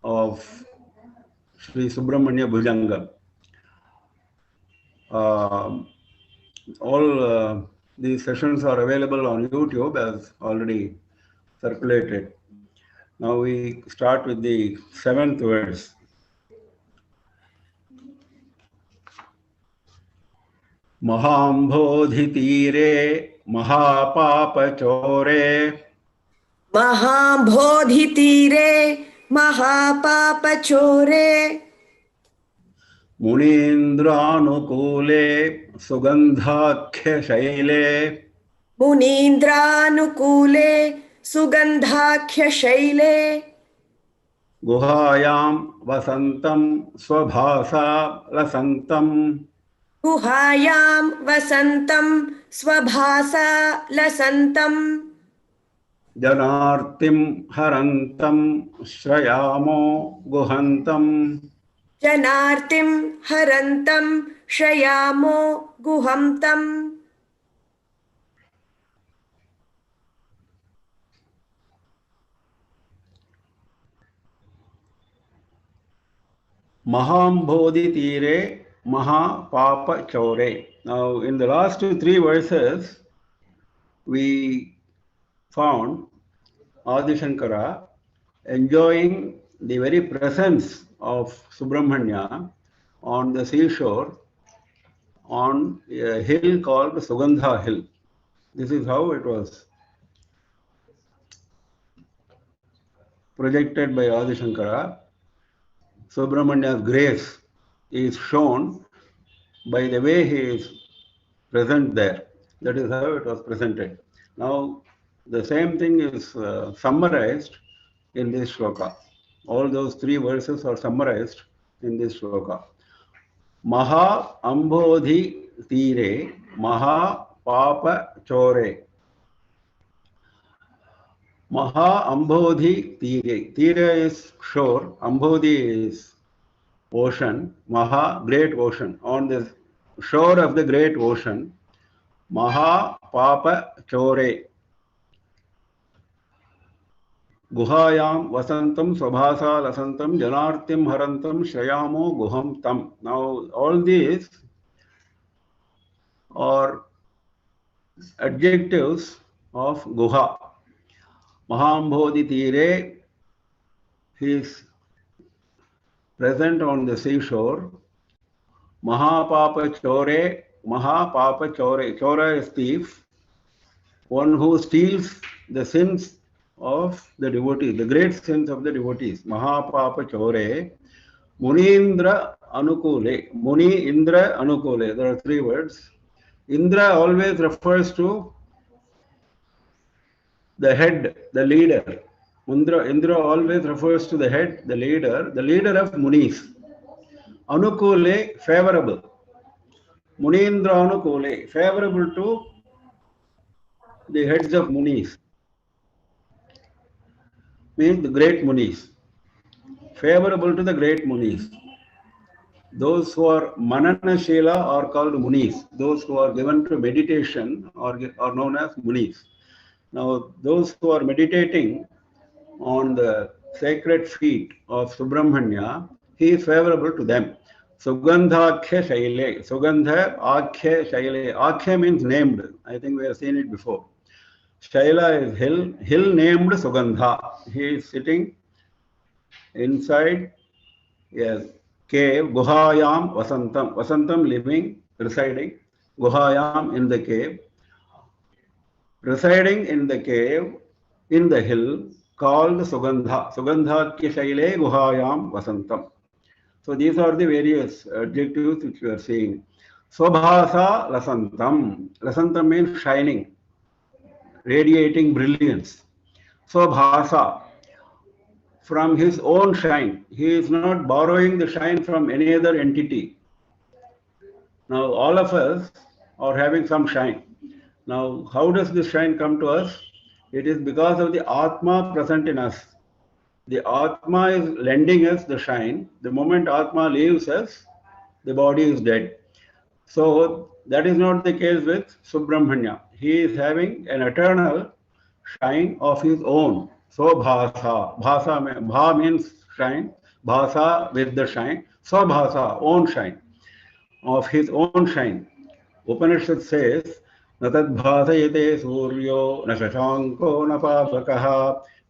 of Sri Subramanya Bhujanga. All these sessions are available on YouTube as already circulated. Now we start with the 7th verse. Mahambodhitire mahapapachore Mahambodhitire mahapapachore Munindranukule Sugandhakhya Shaile Munindranukule Sugandhakhya Shaile Guhayam Vasantam Swabhasa Lasantam Guhayam Vasantam Swabhasa Lasantam Janartim Harantam Shrayamo Guhantam Janartim Harantam Shayamo Guhamtam Mahambodhi Tire Mahapapa Chaure. Now, in the last 3 verses, we found Adi Shankara enjoying the very presence of Subramanya on the seashore on a hill called Sugandha Hill. This is how it was projected by Adi Shankara. Subramanya's grace is shown by the way he is present there. That is how it was presented. Now, the same thing is summarized in this shloka. All those 3 verses are summarized in this shloka. Maha Ambodhi Tire Maha Papa Chore. Maha Ambodhi Tire. Tire is shore, Ambodhi is ocean, Maha, great ocean. On the shore of the great ocean, Maha Papa Chore. Guhayam Vasantam Swabhasa Lasantam Janartim Harantam Shrayamo Guham Tam. Now, all these are adjectives of Guha. Mahambodhi Tire, he is present on the seashore. Mahapapa Chore, Mahapapa Chore. Chora is thief, one who steals the sins of the devotees, the great sins of the devotees. Mahapapa Chore, Munindra Anukule. Muni Indra Anukule. There are 3 words. Indra always refers to the head, the leader. Indra always refers to the head, the leader of Munis. Anukule, favorable. Munindra Anukule, favorable to the heads of Munis. Means the great Munis. Favorable to the great Munis. Those who are Mananashila are called Munis. Those who are given to meditation are known as Munis. Now, those who are meditating on the sacred feet of Subramanya, he is favorable to them. Sugandhakhya Shaile. Sugandha Akhya Shaile. Akhya means named. I think we have seen it before. Shaila is hill. Hill named Sugandha. He is sitting inside a cave. Guhayam Vasantam. Vasantam living, residing. Guhayam in the cave. Residing in the cave, in the hill, called Sugandha. Sugandhakhya Shaile Guhayam Vasantam. So these are the various adjectives which we are seeing. Swabhasa Lasantam. Lasantam means shining, radiating brilliance. Swabhasa, from his own shine. He is not borrowing the shine from any other entity. Now all of us are having some shine. Now how does this shine come to us? It is because of the Atma present in us. The Atma is lending us the shine. The moment Atma leaves us, the body is dead. So that is not the case with Subramanya. He is having an eternal shine of his own. So Bhasa. Bha means shine. Bhasa with the shine, Swabhasa, own shine, of his own shine. Upanishad says, न तद्भासयते सूर्यो न शशांको न पावकः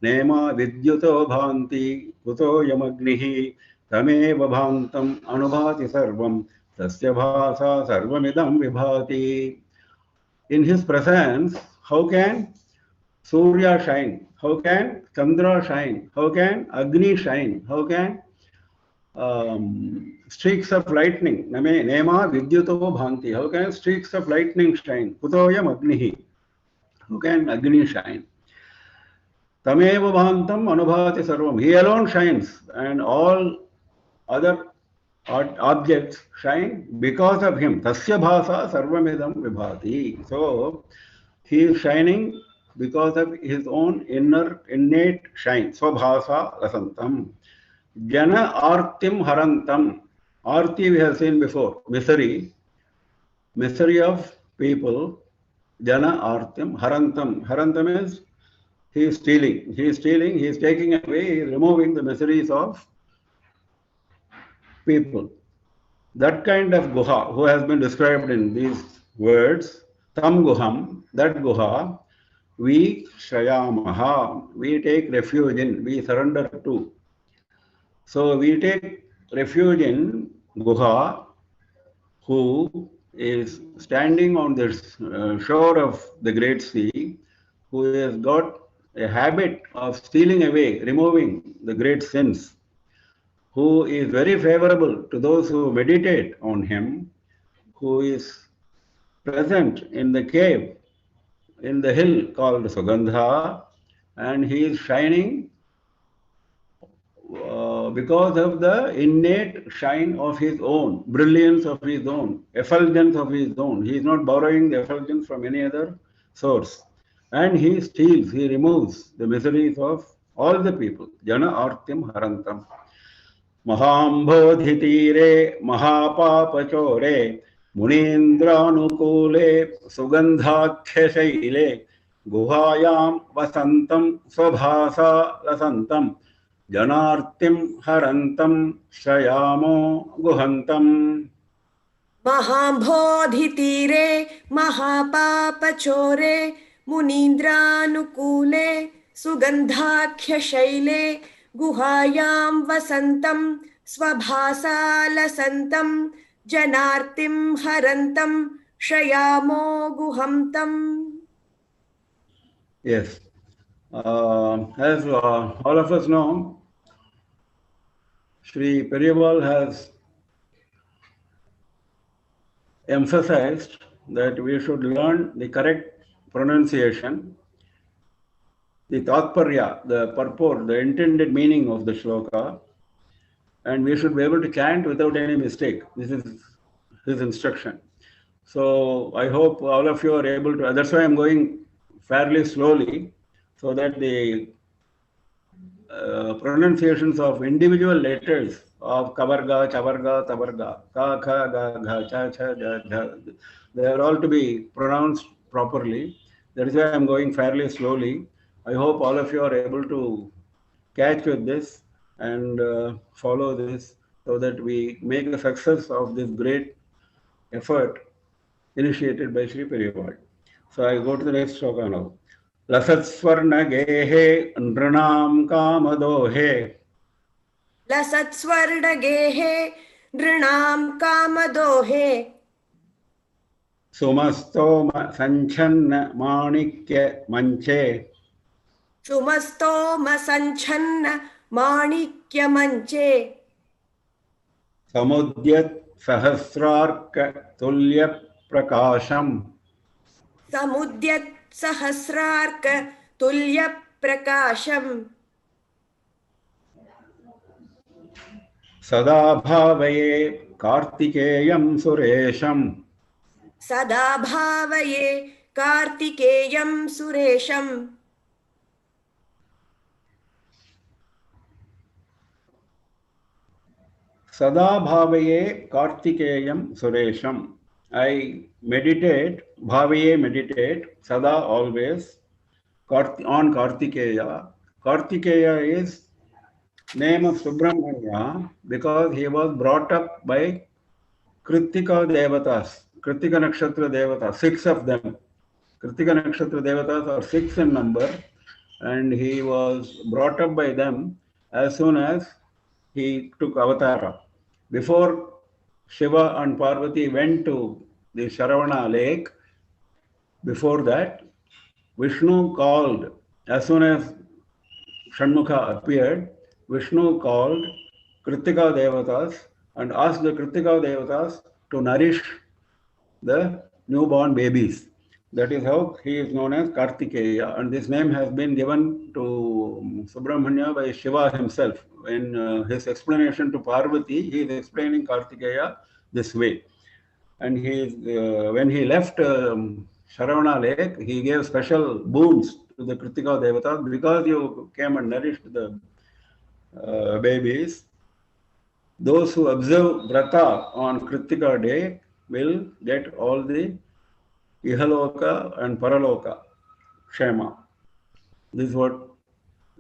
नेमा विद्युतो भान्ति कुतो यमग्निः तमेव भान्तम् अनुभाति सर्वं तस्य भासा सर्वमिदं विभाति. In his presence, how can Surya shine? How can Chandra shine? How can Agni shine? How can streaks of lightning? Nema vidyuto bhanti. How can streaks of lightning shine? Kutoyam agnihi. How can Agni shine? Tameva bhantam anubhati sarvam. He alone shines, and all other objects shine because of him. Tasya bhasa sarvamidam vibhati. So he is shining because of his own innate shine. Swabhasa lasantam. Jana artim harantam. Arti we have seen before. Misery of people. Jana artim harantam. Harantam is he is stealing. He is taking away, he is removing the miseries of people. That kind of guha, who has been described in these words, tam guham, that guha, we shayamaha, we take refuge in, we surrender to. So we take refuge in guha, who is standing on this shore of the great sea, who has got a habit of stealing away, removing the great sins, who is very favorable to those who meditate on him, who is present in the cave, in the hill called Sugandha, and he is shining because of the innate shine of his own, brilliance of his own, effulgence of his own. He is not borrowing the effulgence from any other source. And he steals, he removes the miseries of all the people. Jana artim harantam. Mahambodhi tire mahapapachore munindranukule sugandhakhya shaile guhayam vasantam swabhasa lasantam janartim harantam shayamo guhantam. Mahabodhi तीरे महापापचोरे मुनीन्द्रानुकूले सुगंधाख्य Shelley गुहायां वसन्तं स्वभासा लसन्तं जनार्तिं हरन्तं शयामो गुहंतं. Yes. As all of us know, Sri Periyabal has emphasized that we should learn the correct pronunciation, the tatparya, the purport, the intended meaning of the shloka, and we should be able to chant without any mistake. This is his instruction. So I hope all of you are able to, that's why I'm going fairly slowly, so that the pronunciations of individual letters of kavarga, chavarga, tavarga, ka, kha, ga, gha, cha, cha, ja, dha, they are all to be pronounced properly. That is why I'm going fairly slowly. I hope all of you are able to catch with this and follow this, so that we make a success of this great effort initiated by Sri Periyabal. So I go to the next shloka now. Lasat swarna gehe nrunam kamadohe. लसत् स्वर्णगेहे नृणां कामदोहे सुमस्तो संचन्न माणिक्य मंचे. सुमस्तोम संचन्न माणिक्य मंचे समुद्यत सहस्रार्क तुल्य प्रकाशम. समुद्यत सहस्रार्क तुल्य प्रकाशम. सदा भावये कार्तिकेयं सुरेशम. सदा भावये कार्तिकेयं सुरेशम. सदा भावये कार्तिकेयं सुरेशम. I meditate, bhavaye meditate, sada always, on Kartikeya. Kartikeya is name of Subramanya because he was brought up by Kritika Devatas, Kritika Nakshatra Devatas, 6 of them. Kritika Nakshatra Devatas are 6 in number, and he was brought up by them as soon as he took Avatara. Before Shiva and Parvati went to the Sharavana lake, before that, Vishnu called, as soon as Shanmukha appeared, Vishnu called Kritika Devatas and asked the Kritika Devatas to nourish the newborn babies. That is how he is known as Kartikeya, and this name has been given to Subramanya by Shiva himself. In his explanation to Parvati, he is explaining Kartikeya this way. And he is, when he left Sharavana lake, he gave special boons to the Kritika Devatas because you came and nourished the babies. Those who observe Vrata on Kritika day will get all the Ihaloka and Paraloka Shema. This is what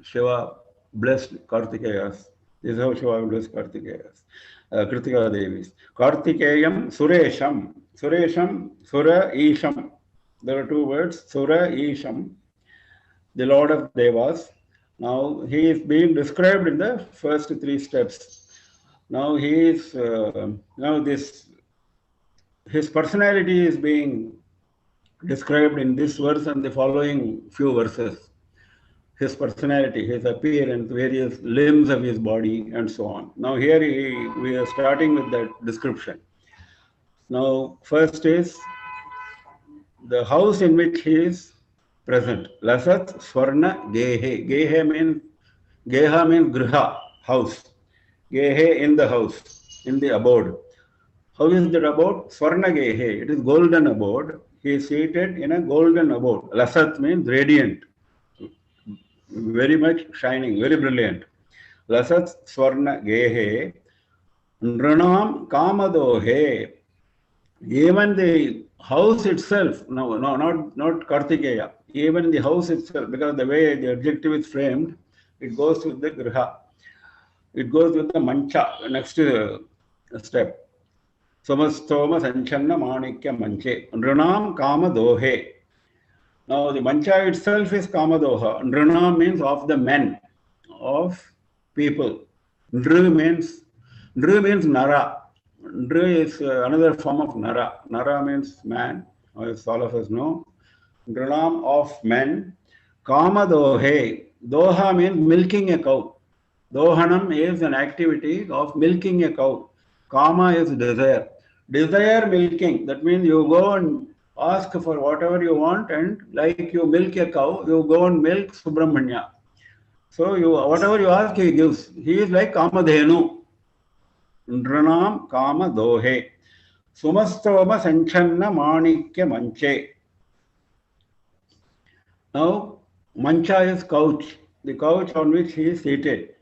Shiva blessed Kartikeyas. This is how Shiva blessed Kartikeyas. Kritika Devis. Kartikeyam Suresham. Suresham, Sura Isham. There are 2 words, Sura Isham, the Lord of Devas. Now he is being described in the first 3 steps. Now he is, his personality is being described in this verse and the following few verses. His personality, his appearance, various limbs of his body, and so on. Now here we are starting with that description. Now first is the house in which he is present. Lasat Swarna Gehe. Geha means Griha, house. Gehe, in the house, in the abode. How is that abode? Swarna Gehe. It is golden abode. He is seated in a golden abode. Lasat means radiant, very much shining, very brilliant. Lasat Swarna Gehe. Nranam Kamadohe. Even the house itself, not Kartikeya, even the house itself, because the way the adjective is framed, it goes with the Griha. It goes with the Mancha, next step. Samastoma Sanchanna Manikya Manche. Nranam Kamadohe. Now the Mancha itself is Kamadoha. Nranam means of the men, of people. Nru means Nara. Nru is another form of Nara. Nara means man, as all of us know. Nranam of men. Kamadohe. Doha means milking a cow. Dohanam is an activity of milking a cow. Kama is desire. Desire milking. That means you go and ask for whatever you want, and like you milk a cow, you go and milk Subramanya. So whatever you ask, he gives. He is like Kamadhenu. Nranam Kama Dohe. Sumastoma Sanchanna Manikya Manche. Now, Mancha is couch, the couch on which he is seated.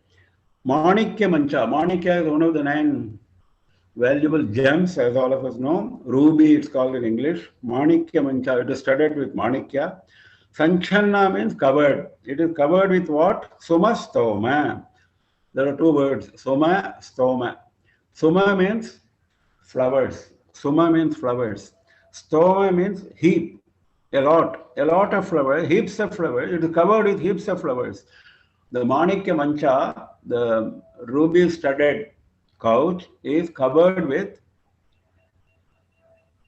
Manikya Mancha. Manikya is one of the 9 valuable gems, as all of us know. Ruby, it's called in English. Manikya Mancha, it is studded with Manikya. Sanchanna means covered. It is covered with what? Sumastoma. There are 2 words, Soma, Stoma. Suma means flowers. Suma means flowers. Stoma means heap, a lot of flowers, heaps of flowers. It is covered with heaps of flowers. The Manikya Mancha, the ruby studded couch, is covered with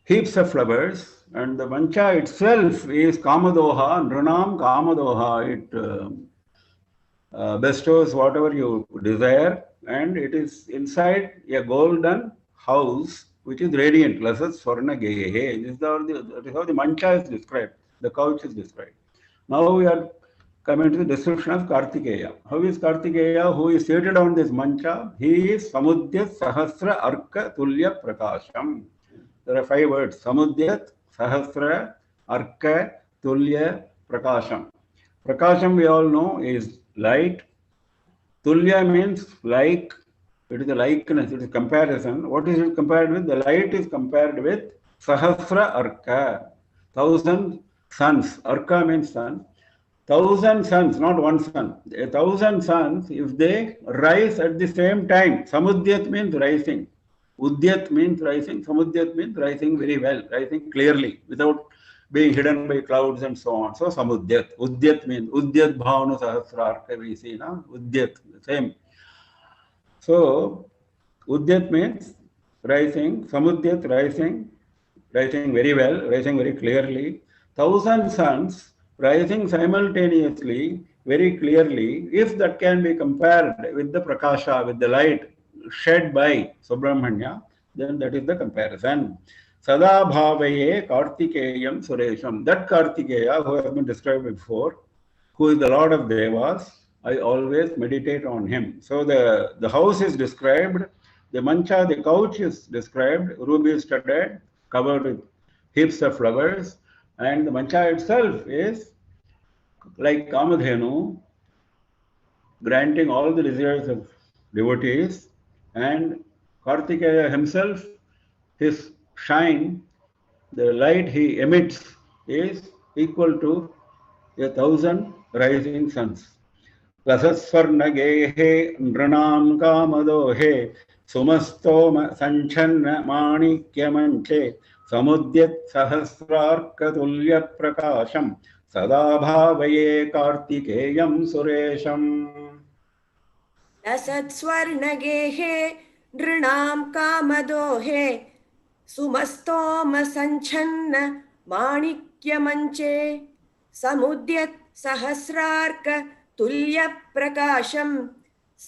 heaps of flowers, and the Mancha itself is Kamadoha, Nranam Kamadoha. It bestows whatever you desire, and it is inside a golden house which is radiant. Lasat Swarna Gehe. This is how the Mancha is described, the couch is described. Now we are coming to the description of Kartikeya. How is Kartikeya? Who is seated on this Mancha? He is Samudyat Sahasra Arka Tulya Prakasham. There are 5 words. Samudyat Sahasra Arka Tulya Prakasham. Prakasham, we all know, is light. Tulya means like. It is a likeness, it is comparison. What is it compared with? The light is compared with Sahasra Arka, 1,000 suns. Arka means sun. 1,000 suns, not one sun, 1,000 suns, if they rise at the same time, samudyat means rising. Udyat means rising, samudyat means rising very well, rising clearly, without being hidden by clouds and so on. So samudyat. Udyat means Udyat bhavanu sahasrarka, we see, na? Udyat, same. So Udyat means rising, samudyat rising very well, rising very clearly. 1,000 suns rising simultaneously, very clearly, if that can be compared with the prakasha, with the light shed by Subramanya, then that is the comparison. Sada bhavaye kartikeyam suresham. That Kartikeya, who has been described before, who is the Lord of Devas, I always meditate on him. So the house is described, the mancha, the couch is described, ruby studded, covered with heaps of flowers, and the mancha itself is like Kamadhenu, granting all the desires of devotees, and Kartikeya himself, his shine, the light he emits is equal to 1,000 rising suns. Lasasvarnagehe nranam kamadohe sumastoma sanchanna manikyamanche samudyat sahasrarkatulya prakasham sadabhavaye kartikeyam suresham. लसत्स्वर्णगेहे नृणां कामदोहे सुमस्तोमसञ्छन्न माणिक्यमञ्चे समुद्यत् सहस्रार्क तुल्यप्रकाशं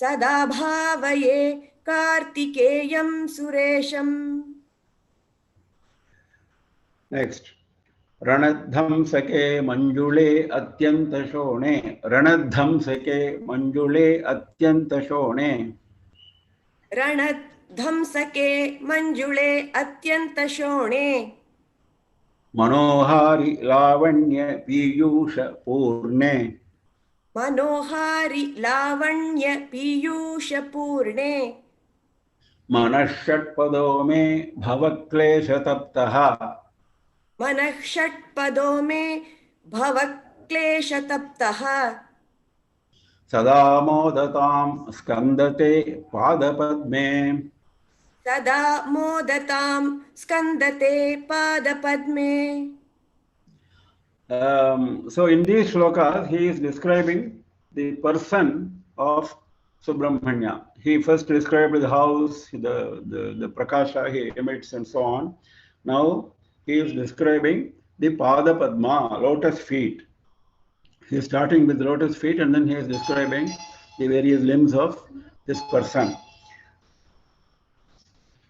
सदा भावये कार्तिकेयं सुरेशम्. Next. रणध्वंसके Manjule अत्यंत शोणे. रणध्वंसके मंजुले अत्यंत शोणे. रणध्वंसके मंजुले अत्यंत शोणे. मनोहारि लावण्य पीयूष पूर्णे. मनोहारि लावण्य पीयूष पूर्णे. मनः षट्पदो मे भवक्लेश तप्तः. मनः षट्पदो मे भवक्लेशतप्तः. सदा मोदतां स्कन्दते पादपद्मे. सदा मोदतां स्कन्दते पादपद्मे. So in these shlokas, he is describing the person of Subramanya. He first described the house, the prakasha he emits and so on. Now he is describing the Pada Padma, lotus feet. He is starting with lotus feet and then he is describing the various limbs of this person.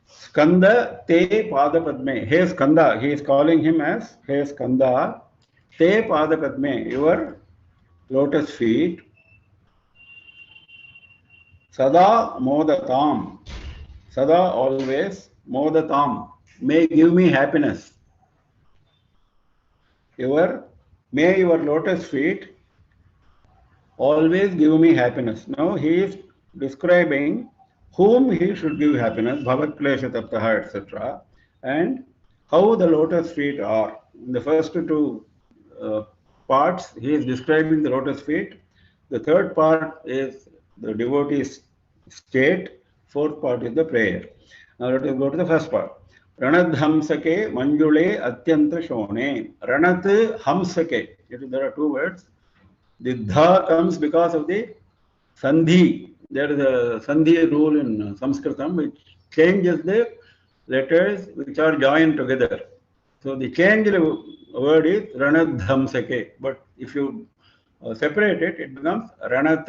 Skanda te Pada Padme. Hey Skanda, he is calling him as Hey Skanda. Te Pada Padme, your lotus feet. Sada Modatam. Sada always. Modatam. May give me happiness. May your lotus feet always give me happiness. Now he is describing whom he should give happiness, Bhavaklesha Taptaha, etc. and how the lotus feet are. In the first two parts, he is describing the lotus feet. The third part is the devotee's state. Fourth part is the prayer. Now let us go to the first part. Ranadhamsake manjule atyanta shone. Ranat hamsake. There are two words. The dha comes because of the sandhi. There is a sandhi rule in Sanskritam which changes the letters which are joined together. So the changed word is ranadhamsake. But if you separate it, it becomes ranat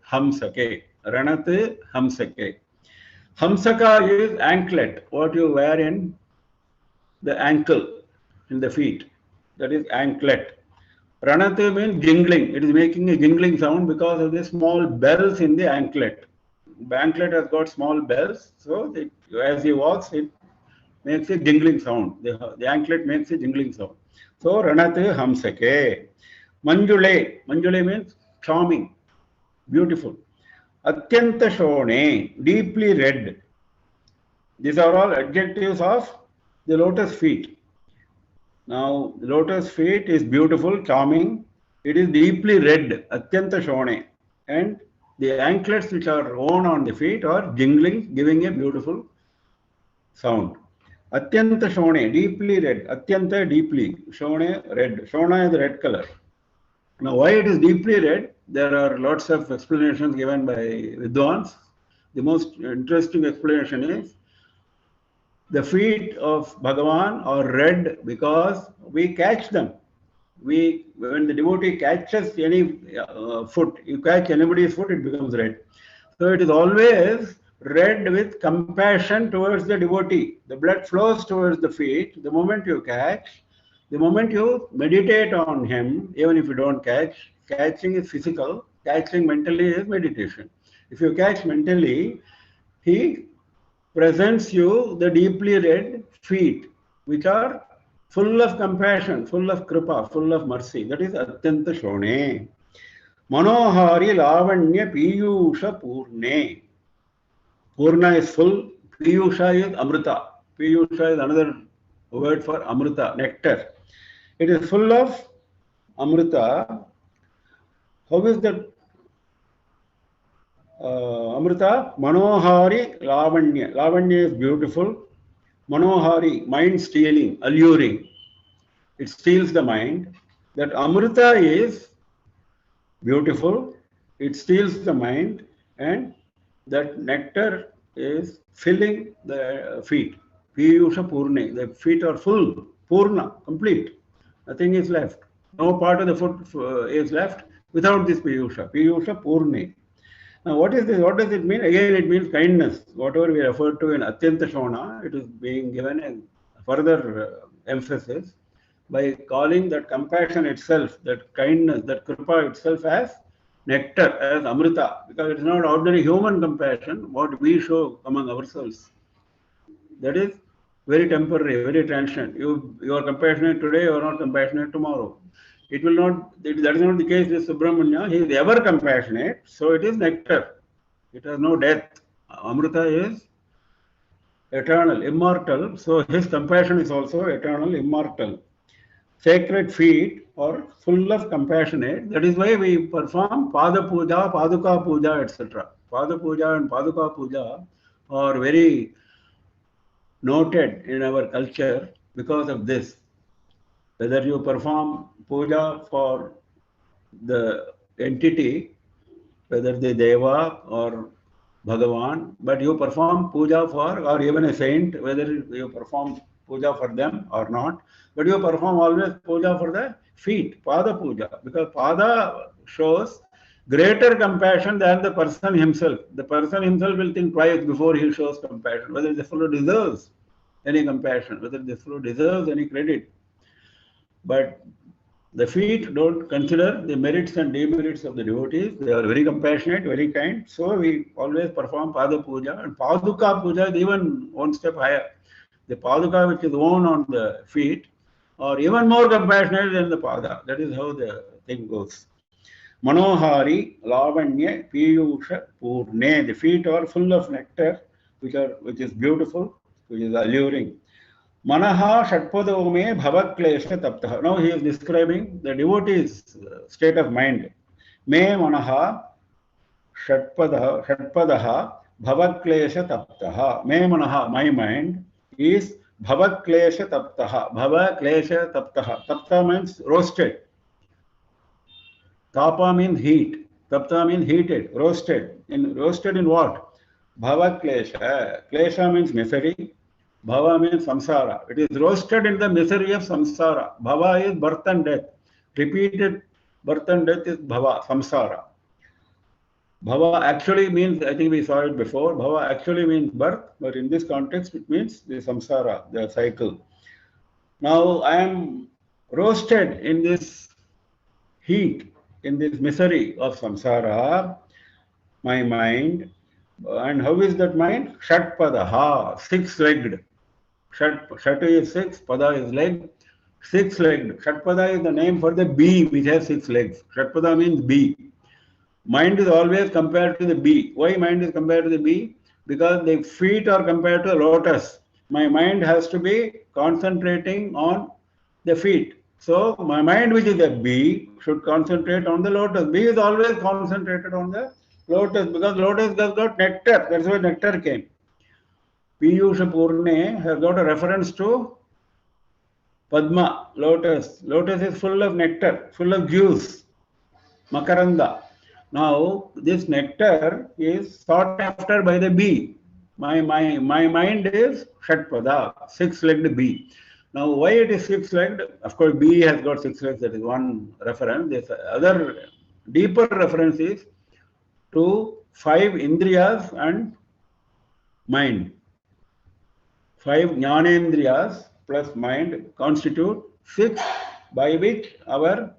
hamsake. Ranat hamsake. Hamsaka is anklet, what you wear in the ankle, in the feet. That is anklet. Ranat means jingling. It is making a jingling sound because of the small bells in the anklet. The anklet has got small bells, so as he walks, it makes a jingling sound. The anklet makes a jingling sound. So Ranat Hamsake. Manjule. Manjule means charming, beautiful. Atyanta Shone, deeply red. These are all adjectives of the lotus feet. Now, the lotus feet is beautiful, charming, It is deeply red, atyanta shone, and the anklets which are worn on the feet are jingling, giving a beautiful sound. Atyanta shone, deeply red. Atyanta, deeply. Shone, red. Shona is the red color. Now, why it is deeply red? There are lots of explanations given by Vidwans. The most interesting explanation is the feet of Bhagavan are red because we catch them. When the devotee catches any foot, you catch anybody's foot, it becomes red. So it is always red with compassion towards the devotee. The blood flows towards the feet. The moment you catch, the moment you meditate on him, even if you don't catch, catching is physical, catching mentally is meditation. If you catch mentally, he presents you the deeply red feet, which are full of compassion, full of kripa, full of mercy. That is Atyanta Shone. Manohari Lavanya Piyusha Purne. Purna is full. Piyusha is Amrita. Piyusha is another word for Amrita, nectar. It is full of Amrita. How is that? Amrita, Manohari, Lavanya. Lavanya is beautiful. Manohari, mind stealing, alluring. It steals the mind. That Amrita is beautiful. It steals the mind, and that nectar is filling the feet. Piyusha Purne. The feet are full, Purna, complete. Nothing is left. No part of the foot is left without this Piyusha. Piyusha Purne. Now, what is this? What does it mean? Again, it means kindness. Whatever we refer to in Atyanta Shona, it is being given a further emphasis by calling that compassion itself, that kindness, that kripa itself as nectar, as amrita, because it is not ordinary human compassion, what we show among ourselves. That is very temporary, very transient. You are compassionate today, you are not compassionate tomorrow. It will not, that is not the case with Subramanya. He is ever compassionate, so it is nectar. It has no death. Amrita is eternal, immortal, so his compassion is also eternal, immortal. Sacred feet are full of compassionate. That is why we perform Pada Puja, Paduka Puja, etc. Pada Puja and Paduka Puja are very noted in our culture because of this. Whether you perform puja for the entity, whether the Deva or Bhagavan, but you perform puja for, or even a saint, whether you perform puja for them or not, but you perform always puja for the feet, Pada Puja, because Pada shows greater compassion than the person himself. The person himself will think twice before he shows compassion, whether the fellow deserves any compassion, whether the fellow deserves any credit. But the feet don't consider the merits and demerits of the devotees. They are very compassionate, very kind. So we always perform Pada Puja. And Paduka Puja is even one step higher. The Paduka which is worn on the feet are even more compassionate than the Pada. That is how the thing goes. Manohari, Lavanya, Piyusha, Purne. The feet are full of nectar, which is beautiful, which is alluring. Manaha Shatpadome Bhavaklesha Taptaha. Now he is describing the devotee's state of mind. Me Manaha Shatpadaha Bhavaklesha Taptaha. Me Manaha, my mind, is Bhavaklesha Taptaha. Bhavaklesha Taptaha. Tapta means roasted. Tapa means heat. Tapta means heated, roasted. Roasted in what? Bhava klesha. Klesha means misery. Bhava means samsara. It is roasted in the misery of samsara. Bhava is birth and death. Repeated birth and death is bhava, samsara. Bhava actually means, I think we saw it before, bhava actually means birth, but in this context it means the samsara, the cycle. Now I am roasted in this heat, in this misery of samsara, my mind. And how is that mind? Shatpadaha, six-legged. Shat is six, pada is leg, six-legged. Shatpada is the name for the bee which has six legs. Shatpada means bee. Mind is always compared to the bee. Why mind is compared to the bee? Because the feet are compared to a lotus. My mind has to be concentrating on the feet. So my mind, which is a bee, should concentrate on the lotus. Bee is always concentrated on the lotus because lotus has got nectar. That's why nectar came. Piyusha Purne has got a reference to Padma, lotus. Lotus is full of nectar, full of juice, makaranda. Now, this nectar is sought after by the bee. My mind is Shatpada, six-legged bee. Now, why it is six-legged? Of course, bee has got six legs. That is one reference. This other deeper reference is to five indriyas and mind. Five jnanendriyas plus mind constitute six, by which our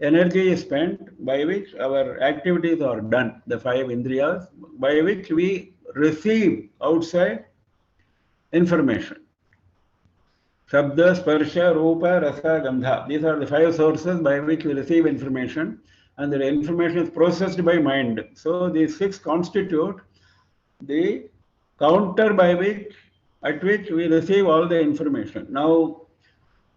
energy is spent, by which our activities are done. The five indriyas by which we receive outside information. Shabda, Sparsha, Rupa, Rasa, Gandha. These are the five sources by which we receive information, and the information is processed by mind. So these six constitute the counter by which at which we receive all the information. Now,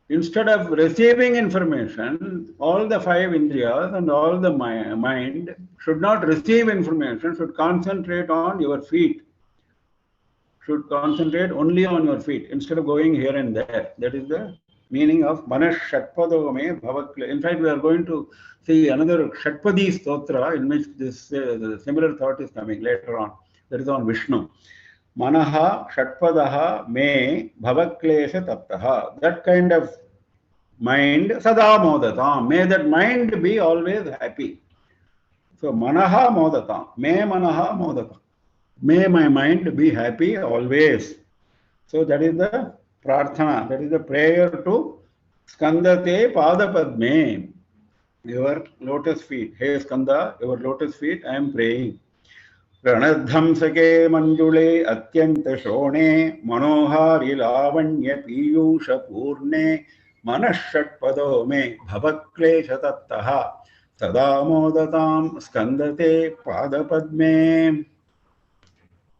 instead of receiving information, all the five indriyas and all the mind should not receive information, should concentrate on your feet. Should concentrate only on your feet instead of going here and there. That is the meaning of Manas Shatpadome Bhavakle. In fact, we are going to see another Shatpadi Stotra in which this similar thought is coming later on. That is on Vishnu. Manaha Shatpadaha me Bhavaklesha Taptaha. That kind of mind, Sada Modatam. May that mind be always happy. So Manaha Modatam. Me Manaha Modatam. May my mind be happy always. So that is the prarthana, that is the prayer to Skandate Padapadme, your lotus feet. Hey Skanda, your lotus feet, I am praying. Ranadhamsake Manjule Atyanta Shone Manohari Lavanya Piyusha Purne Manashatpado Me Bhavaklesha Tattaha Sadamodatam Skandate Padapadme.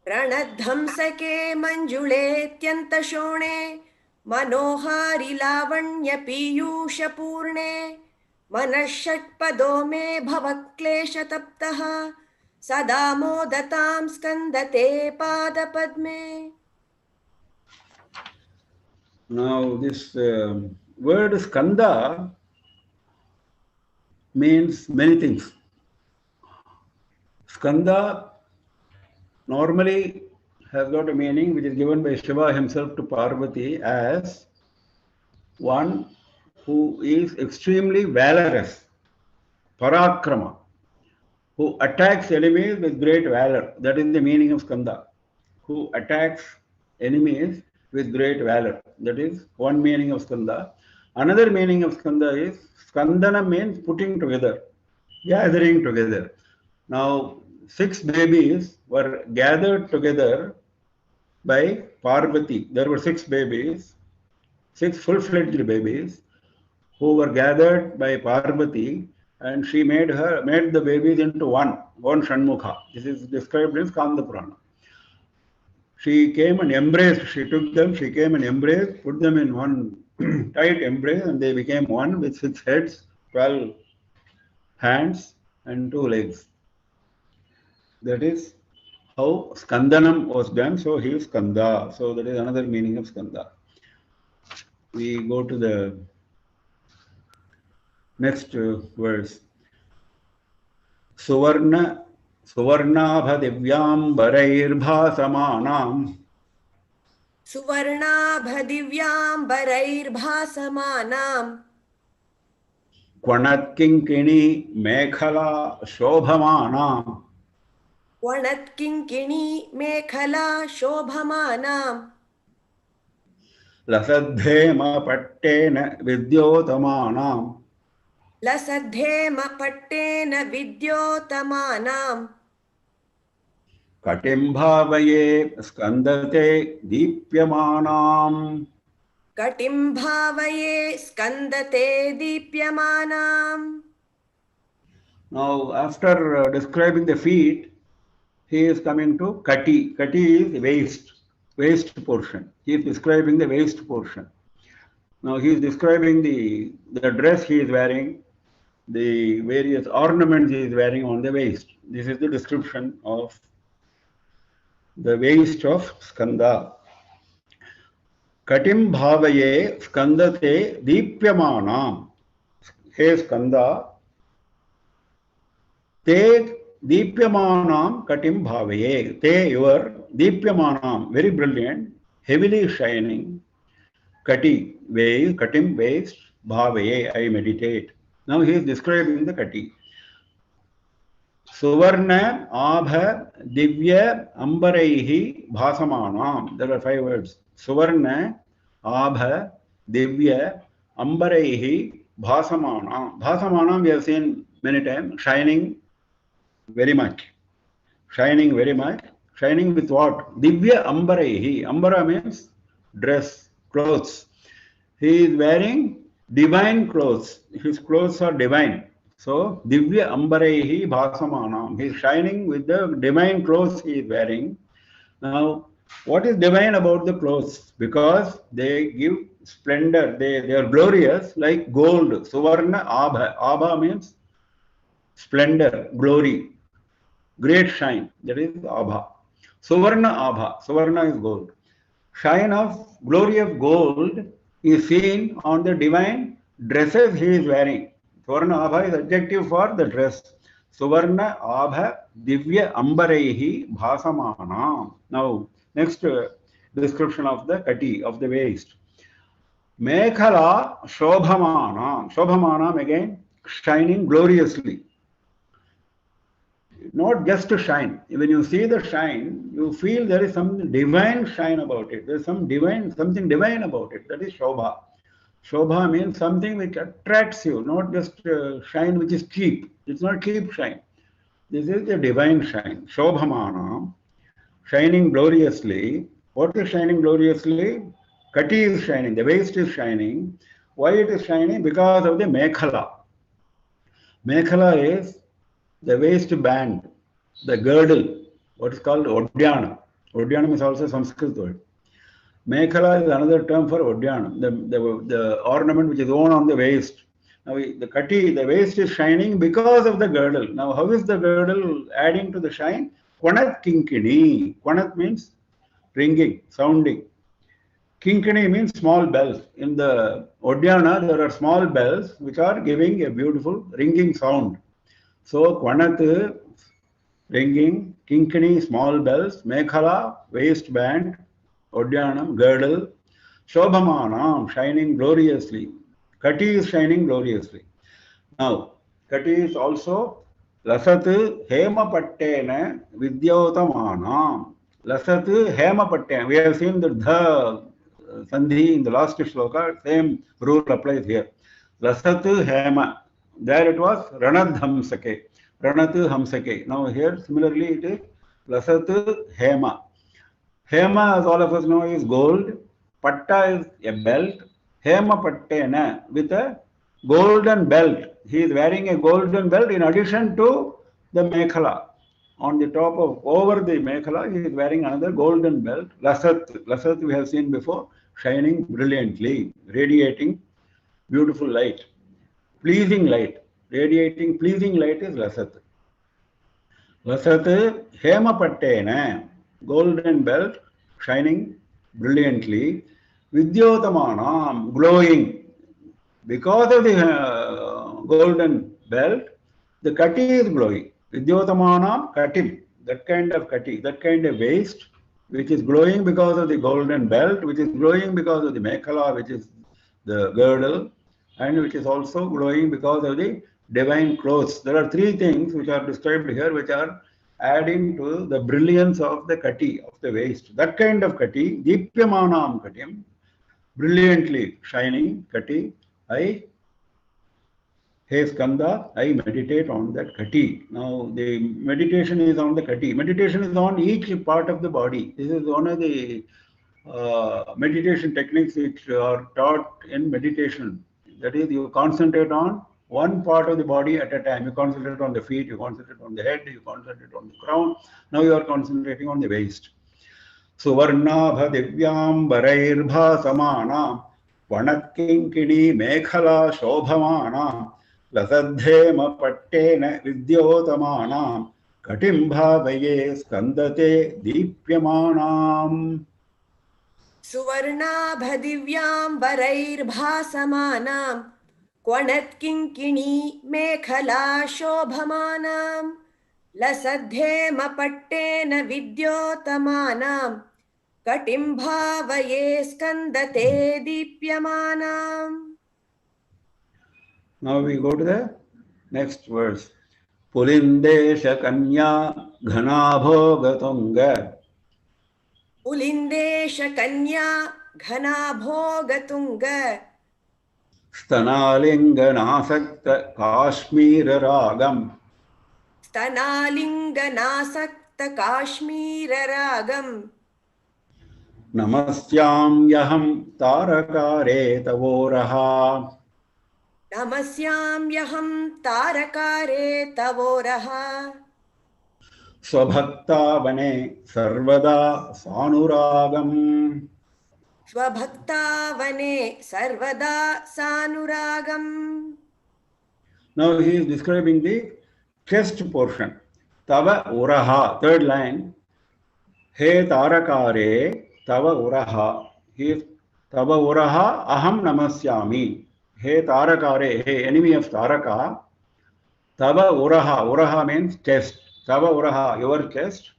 रणध्वंसके मञ्जुळेऽत्यन्तशोणे मनोहारि लावण्यपीयूषपूर्णे मनः षट्पदो मे भवक्लेशतप्तः सदा मोदतां स्कन्दते पादपद्मे. Now this word skanda means many things. Skanda normally has got a meaning which is given by Shiva himself to Parvati as one who is extremely valorous, parakrama, who attacks enemies with great valor. That is the meaning of Skanda. Who attacks enemies with great valor. That is one meaning of Skanda. Another meaning of Skanda is Skandana means putting together, gathering together. Now, 6 babies were gathered together by Parvati. There were 6 babies, 6 full-fledged babies who were gathered by Parvati, and she made the babies into one Shanmukha. This is described in Skanda Purana. She came and embraced, she took them, she came and embraced, put them in one tight embrace, and they became one with 6 heads, 12 hands, and 2 legs. That is how Skandanam was done. So he is Skanda. So that is another meaning of Skanda. We go to the next verse. Suvarna Suvarnabha Divyambarairбhasamanam सुवर्णाभ दिव्याम्बरैर्भासमानाम् Kvanatkinkini Mekhala Shobhamanam वणत्किङ्किणी mekhela शोभमानाम् लसद्धेम पट्टेन विद्योतमानाम् लसद्धेम पट्टेन विद्योतमानाम् कटिम्भावये स्कन्दते दीप्यमानाम् कटिं भावये स्कन्दते दीप्यमानाम्. Now, after describing the feet, he is coming to Kati. Kati is waist portion. He is describing the waist portion. Now he is describing the dress he is wearing, the various ornaments he is wearing on the waist. This is the description of the waist of Skanda. Katim bhavaye skandate deepyamanam. Hey Skanda, te deepyamanam katim bhavaye. Te your deepyamanam, very brilliant, heavily shining. Kati, waist, katim waist, bhavaye, I meditate. Now he is describing the kati. Suvarna, Abha, Divya, Ambaraihi, Bhasamanam. There are 5 words. Suvarna, Abha, Divya, Ambaraihi, Bhasamanam. Bhasamanam we have seen many times. Shining very much. Shining very much. Shining with what? Divya Ambaraihi. Ambara means dress, clothes. He is wearing divine clothes. His clothes are divine. So, Divya Ambarehi Bhasamanam. He is shining with the divine clothes he is wearing. Now, what is divine about the clothes? Because they give splendor. They are glorious like gold. Suvarna Abha. Abha means splendor, glory, great shine. That is Abha. Suvarna Abha. Suvarna is gold. Shine of glory of gold is seen on the divine dresses he is wearing. Suvarna Abha is adjective for the dress. Suvarna Abha Divya Ambarehi Bhasamana. Now, next description of the kati, of the waist. Mekhala Shobhamana. Shobhamana again, shining gloriously. Not just to shine. When you see the shine, you feel there is some divine shine about it. There is something divine about it. That is Shobha. Shobha means something which attracts you, not just shine which is cheap. It's not cheap shine. This is the divine shine. Shobhamana, shining gloriously. What is shining gloriously? Kati is shining, the waist is shining. Why it is shining? Because of the Mekhala. Mekhala is the waist band, the girdle, what is called Odhyana. Odhyana is also a Sanskrit word. Mekhala is another term for Odhyana, the ornament which is worn on the waist. Now, the kati, the waist is shining because of the girdle. Now, how is the girdle adding to the shine? Kwanat kinkini. Kwanat means ringing, sounding. Kinkini means small bells. In the Odhyana, there are small bells which are giving a beautiful ringing sound. So, Kwanat, ringing, kinkini, small bells, Mekhala, waistband, Odhyanam, girdle, Shobhamanam, shining gloriously. Kati is shining gloriously. Now, Kati is also Lasat Hema Pattena Vidyotamanam. Lasat Hema Pattena. We have seen the Dha Sandhi in the last shloka. Same rule applies here. Lasat Hema. There it was Ranadhamsake. Ranat Hamsake. Now here similarly it is Lasat Hema. Hema, as all of us know, is gold. Patta is a belt. Hema Pattena with a golden belt. He is wearing a golden belt in addition to the Mekhala. On the top of, over the Mekhala, he is wearing another golden belt. Lasat. Lasat we have seen before, shining brilliantly, radiating beautiful light. Pleasing light. Radiating pleasing light is Lasat. Lasat Hema Pattena. Golden belt, shining brilliantly. Vidyotamanam, glowing. Because of the golden belt, the kati is glowing. Vidyotamanam, katim. That kind of kati, that kind of waist, which is glowing because of the golden belt, which is glowing because of the mekhala, which is the girdle, and which is also glowing because of the divine clothes. There are 3 things which are described here, which are adding to the brilliance of the kati, of the waist. That kind of kati, Deepyamanam katim, brilliantly shining kati, Hey Skanda, I meditate on that kati. Now the meditation is on the kati. Meditation is on each part of the body. This is one of the meditation techniques which are taught in meditation. That is, you concentrate on one part of the body at a time. You concentrate on the feet, you concentrate on the head, you concentrate on the crown. Now you are concentrating on the waist. Suvarnabha divyam barair bhasamana वणक्किङ्किणी mekhela शोभमाना लसद्धेम पट्टेन विद्योतमानां कटिं भावये स्कन्दते दीप्यमानाम् सुवर्णाभदिव्याम्बरैर्भासमानां क्वणत्किङ्किणी mekhela शोभमानां लसद्धेमपट्टेन विद्योतमानां कटिं भावये स्कन्दते दीप्यमानाम्. Now we go to the next verse. Pulindesha kanya ghanabhogatunga पुलिन्देश कन्या घनाभोगतुङ्ग स्तनालिङ्गनासक्त काश्मीररागम् स्तनालिङ्गनासक्त काश्मीररागम् नमस्याम्यहं तारकारे तवोरः नमस्याम्यहं तारकारे तवोरः स्वभक्तावने सर्वदा सानुरागम् स्वभक्तावने सर्वदा सानुरागम्. Now he is describing the chest portion. Tava uraha, third line. He tarakare tava uraha. He is tava uraha aham namasyami. He tarakare, he enemy of Taraka. Tava uraha, uraha means chest. Tava uraha, your chest.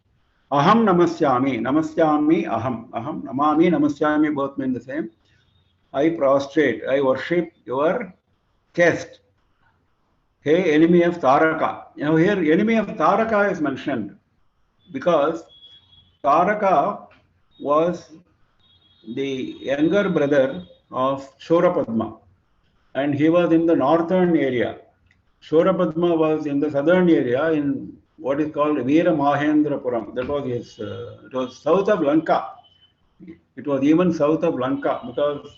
Aham namasyami, namasyami aham. Aham, namami, namasyami both mean the same. I prostrate, I worship your chest. Hey, enemy of Taraka. Now here enemy of Taraka is mentioned because Taraka was the younger brother of Shorapadma and he was in the northern area. Shorapadma was in the southern area in what is called Veera Mahendrapuram. That was his, it was south of Lanka. It was even south of Lanka because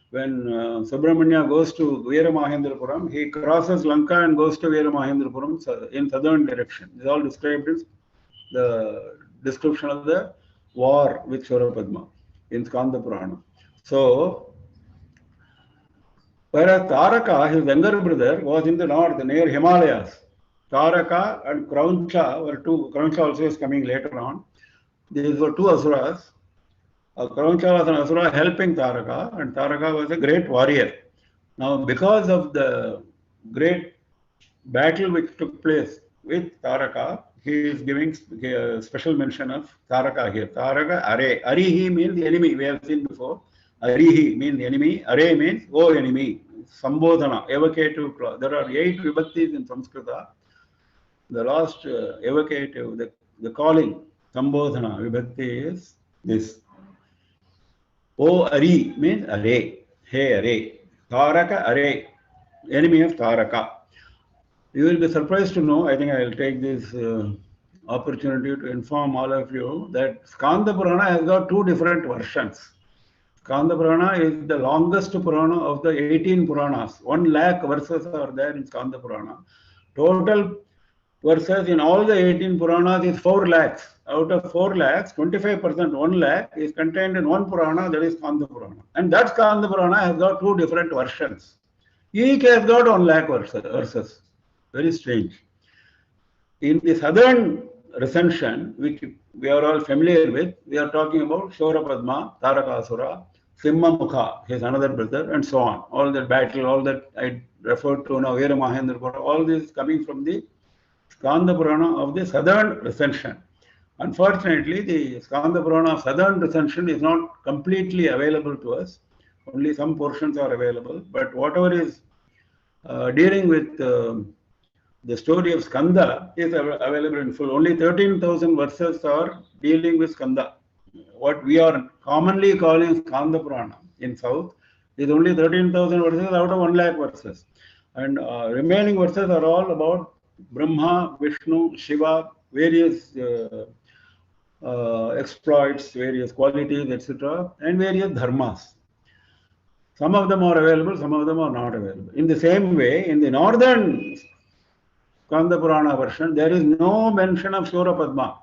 when Subramanya goes to Veera Mahendrapuram, he crosses Lanka and goes to Veera Mahendrapuram in southern direction. This is all described as the description of the war with Shorapadma in Skanda Purana. So, whereas Taraka, his younger brother, was in the north near Himalayas. Taraka and Krauncha were two. Krauncha also is coming later on. These were two asuras. Krauncha was an asura helping Taraka, and Taraka was a great warrior. Now, because of the great battle which took place with Taraka, he is giving a special mention of Taraka here. Taraka, Are. Arihi means the enemy, we have seen before. Arihi means the enemy. Are means, oh enemy. Sambodhana, evocative clause. There are 8 vibhaktis in Sanskrita. The last evocative, the calling, Sambodhana, vibhakti is this. O Ari means Are. Hey Are. Taraka Are. Enemy of Taraka. You will be surprised to know, I think I will take this opportunity to inform all of you that Skanda Purana has got 2 different versions. Skanda Purana is the longest Purana of the 18 Puranas. 1 lakh verses are there in Skanda Purana. Total verses in all the 18 Puranas is 4 lakhs. Out of 4 lakhs, 25%, 1 lakh is contained in 1 Purana, that is Skanda Purana. And that Skanda Purana has got 2 different versions. Each has got 1 lakh verses. Very strange. In the southern recension, which we are all familiar with, we are talking about Shorapadma, Tarakasura, Simhamukha, his another brother, and so on. All that battle, all that I referred to now, Veera Mahendrapura, all this coming from the Skanda Purana of the southern recension. Unfortunately, the Skanda Purana of southern recension is not completely available to us. Only some portions are available. But whatever is dealing with the story of Skanda is available in full. Only 13,000 verses are dealing with Skanda. What we are commonly calling Skanda Purana in south is only 13,000 verses out of 1 lakh verses. And remaining verses are all about Brahma, Vishnu, Shiva, various exploits, various qualities, etc., and various dharmas. Some of them are available, some of them are not available. In the same way, in the northern Skanda Purana version, there is no mention of Shorapadma.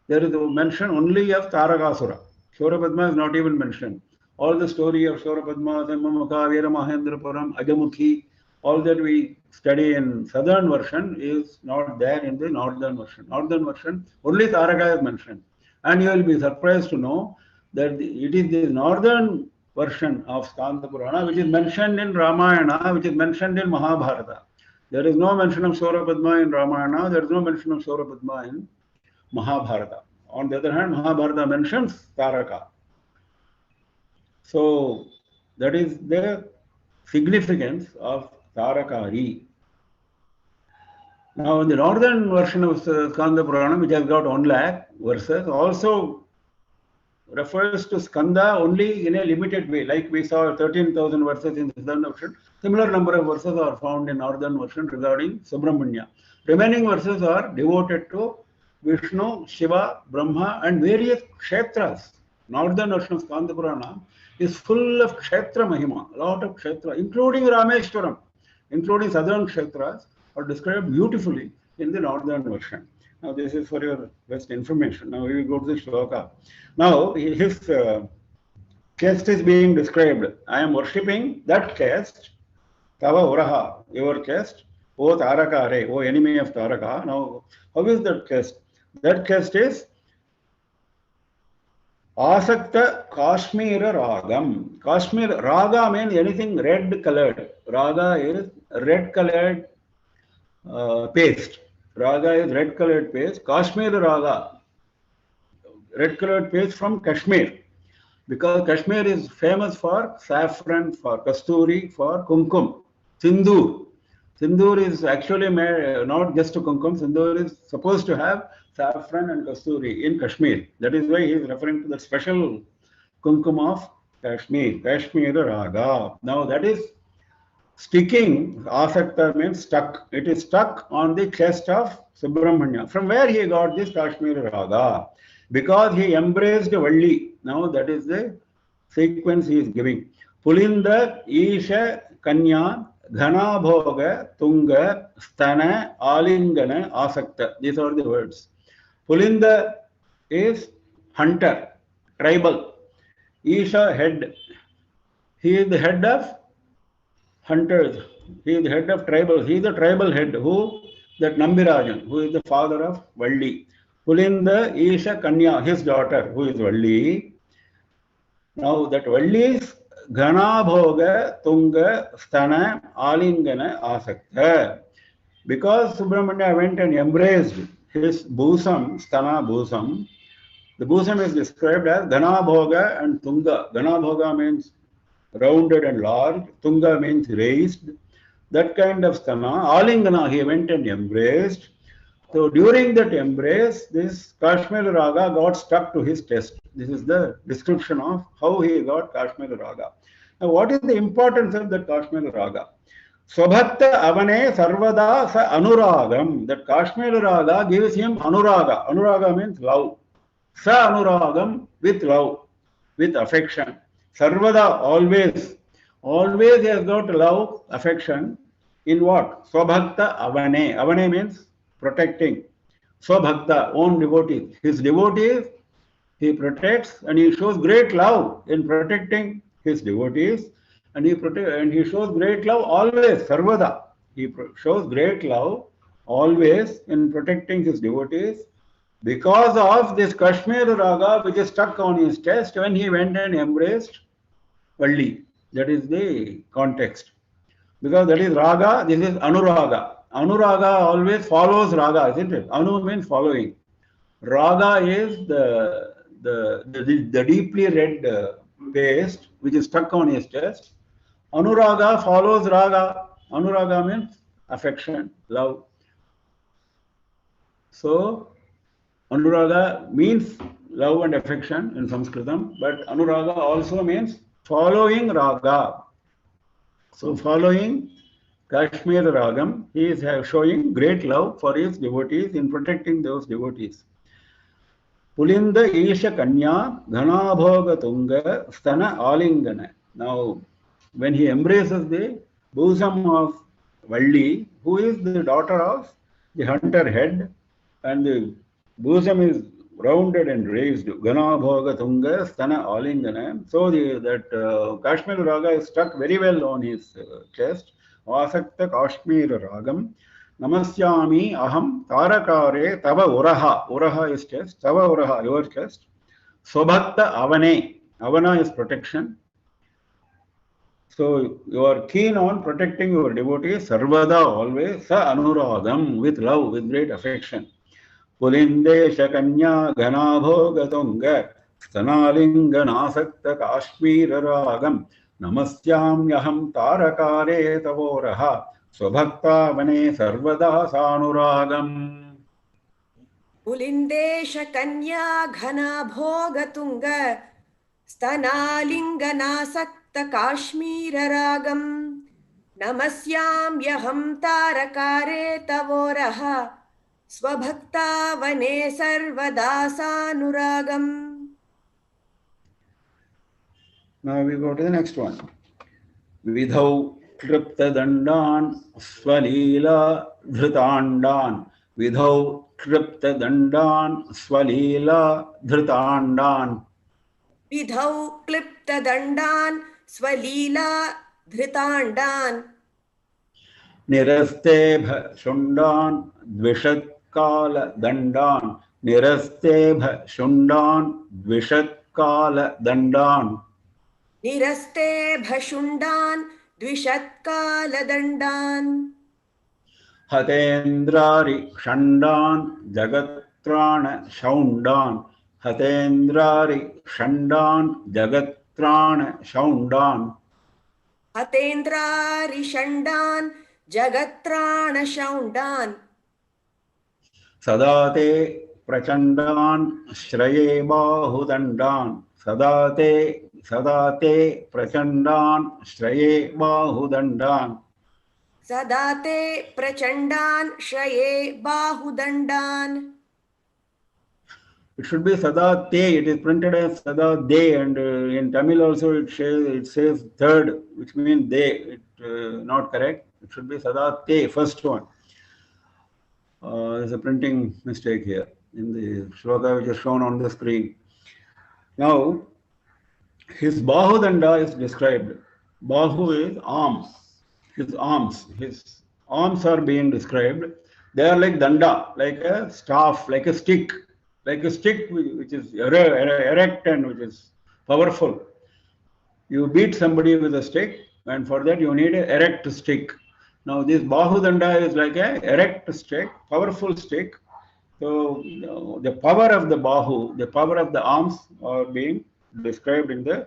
There is a mention only of Tarakasura. Shorapadma is not even mentioned. all the story of Shorapadma, Sammamaka, Veera Mahendrapuram, Ajamukhi, all that we study in southern version is not there in the northern version. Northern version, only Taraka is mentioned. And you will be surprised to know that it is the northern version of Skanda Purana which is mentioned in Ramayana, which is mentioned in Mahabharata. There is no mention of Shorapadma in Ramayana, there is no mention of Shorapadma in Mahabharata. On the other hand, Mahabharata mentions Taraka. So that is the significance of Tarakari. Now, in the northern version of Skanda Purana, which has got 1 lakh verses, also refers to Skanda only in a limited way. Like we saw 13,000 verses in the southern version, similar number of verses are found in northern version regarding Subramanya. Remaining verses are devoted to Vishnu, Shiva, Brahma, and various kshetras. Northern version of Skanda Purana is full of kshetra mahima, a lot of kshetra, including Rameshwaram, including southern kshetras, are described beautifully in the northern version. Now, this is for your best information. Now, we will go to the shloka. Now, his caste is being described. I am worshipping that caste, Tava Uraha, your caste, O Tarakare, O enemy of Taraka. Now, how is that caste? That caste is Asakta Kashmira Ragam. Kashmir Raga means anything red colored. Raga is red colored paste. Raga is red colored paste. Kashmir Raga, red colored paste from Kashmir. Because Kashmir is famous for saffron, for kasturi, for kumkum. Sindoor. Sindoor is actually made, not just to kumkum. Sindoor is supposed to have saffron and kasturi in Kashmir. That is why he is referring to the special kumkum of Kashmir. Kashmir Raga. Now that is sticking. Asakta means stuck. It is stuck on the chest of Subramanya. From where he got this Kashmir Raga? Because he embraced Valli. Now that is the sequence he is giving. Pulinda, Isha, Kanya, Ghana Bhoga, Tunga, Stana, Alingana, Asakta. These are the words. Pulinda is hunter, tribal. Isha, head. He is the head of hunters. He is the head of tribals. He is the tribal head. Who? That Nambirajan, who is the father of Valli. Pulinda, Isha, Kanya, his daughter, who is Valli. Now that Valli is Ghana Bhoga, Tunga, Stana, Alingana, Asakta. Because Subramanya went and embraced his bosom, Stana bosom, the bosom is described as Ghana Bhoga and Tunga. Ghana Bhoga means rounded and large, Tunga means raised. That kind of Stana, Alingana, he went and embraced. So during that embrace, this Kashmir Raga got stuck to his chest. This is the description of how he got Kashmir Raga. Now, what is the importance of that Kashmir Raga? Swabhakta Avane Sarvada Sa Anuragam. That Kashmir Raga gives him Anuraga. Anuraga means love. Sa Anuragam, with love, with affection. Sarvada, always. Always he has got love, affection. In what? Swabhakta Avane. Avane means protecting. Swabhakta, own devotees. His devotees, he protects and he shows great love in protecting his devotees, and he shows great love always, Sarvada. He shows great love always in protecting his devotees because of this Kashmir Raga which is stuck on his chest when he went and embraced Valli. That is the context. Because that is Raga, this is Anuraga. Anuraga always follows Raga, isn't it? Anu means following. Raga is the deeply red paste which is stuck on his chest. Anuraga follows Raga. Anuraga means affection, love. So, Anuraga means love and affection in Sanskritam, but Anuraga also means following Raga. So, following Kashmir Ragam, he is showing great love for his devotees in protecting those devotees. Pulinda Isha Kanya, Ghanabhoga Tunga, Stana Alingana. Now, when he embraces the bosom of Valli, who is the daughter of the hunter head, and the bosom is rounded and raised. Ganabhoga Tunga Stana Alingana. So that Kashmir Raga is stuck very well on his chest. Vasakta Kashmir Ragam. Namasyami Aham Tarakare Tava Uraha. Uraha is chest. Tava Uraha, your chest. Swabhakta Avane. Avana is protection. So you are keen on protecting your devotees, Sarvada always, Sa Anuragam, with love, with great affection. Pulindesha Kanya Ganabhogatunga Stanalinganasakta Kashmira Ragam Namasyamyaham Tarakare Tavoraha Swabhakta Vane Sarvada Sanuragam. Pulindesha Kanya Ghana Bhogatunga Stanalinganasakta Kashmira Ragam Namasyamyaham Tarakare Tavoraha Swabhakta Vane Sarvada Sanuragam. Now we go to the next one. Vidhau Tripta Dandan Swalila Dhritandan. Vidhau Tripta Dandan Swalila Dhritandan. Vidhau Klipta Dandan Swalila Dhritandan. Nirastebha Shundan Dvishatkala Dandan. Nirastebha Shundan Dvishatkala Dandan. Niraste Bhashundan Dvishatkala Dandan. Hatendrari Shandan Jagatrana Shaundan. Hatendrari Shandan Jagatrana Shaundan. Hatendra Rishandan Jagatrana Shaundan. Sadate Prachandan Shraye Bahudandan. Sadate Prachandan Shraye Bahudandan. Sadate Prachandan Shraye Bahudandan. It should be Sadate. It is printed as Sadade, and in Tamil also it says third, which means they. Not correct. It should be Sadate, first one. There's a printing mistake here in the shloka which is shown on the screen. Now, his Bahudanda is described. Bahu is arm. His arms are being described. They are like danda, like a staff, like a stick which is erect and which is powerful. You beat somebody with a stick, and for that you need an erect stick. Now this Bahudanda is like a erect stick, powerful stick. So the power of the Bahu, the power of the arms are being described in the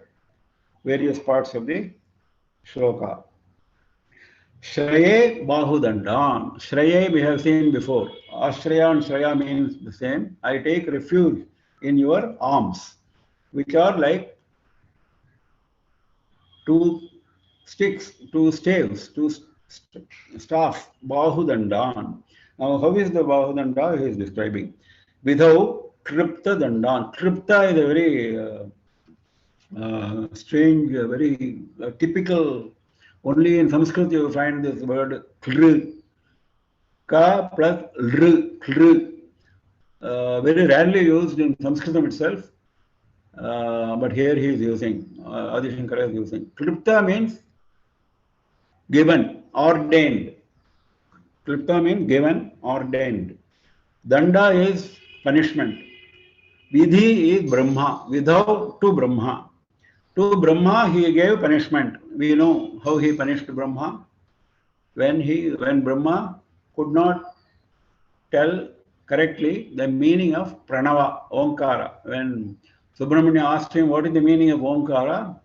various parts of the shloka. Shraye Bahudandan. Shraye we have seen before. Ashraya and Shraya means the same. I take refuge in your arms, which are like two sticks, two staves, two staff. Bahudandan. Now, how is the Bahudanda he is describing? Vidhau Tripta Dandan. Tripta is a very strange, very typical. Only in Sanskrit you find this word kr, ka plus lr. Very rarely used in Sanskritam itself, but here he is using, Adi Shankara is using. Tripta means given, ordained. Tripta means given, ordained. Danda is punishment. Vidhi is Brahma. Vidhau to Brahma. To Brahma he gave punishment. We know how he punished Brahma. When Brahma could not tell correctly the meaning of Pranava, Omkara. When Subramanya asked him what is the meaning of Omkara,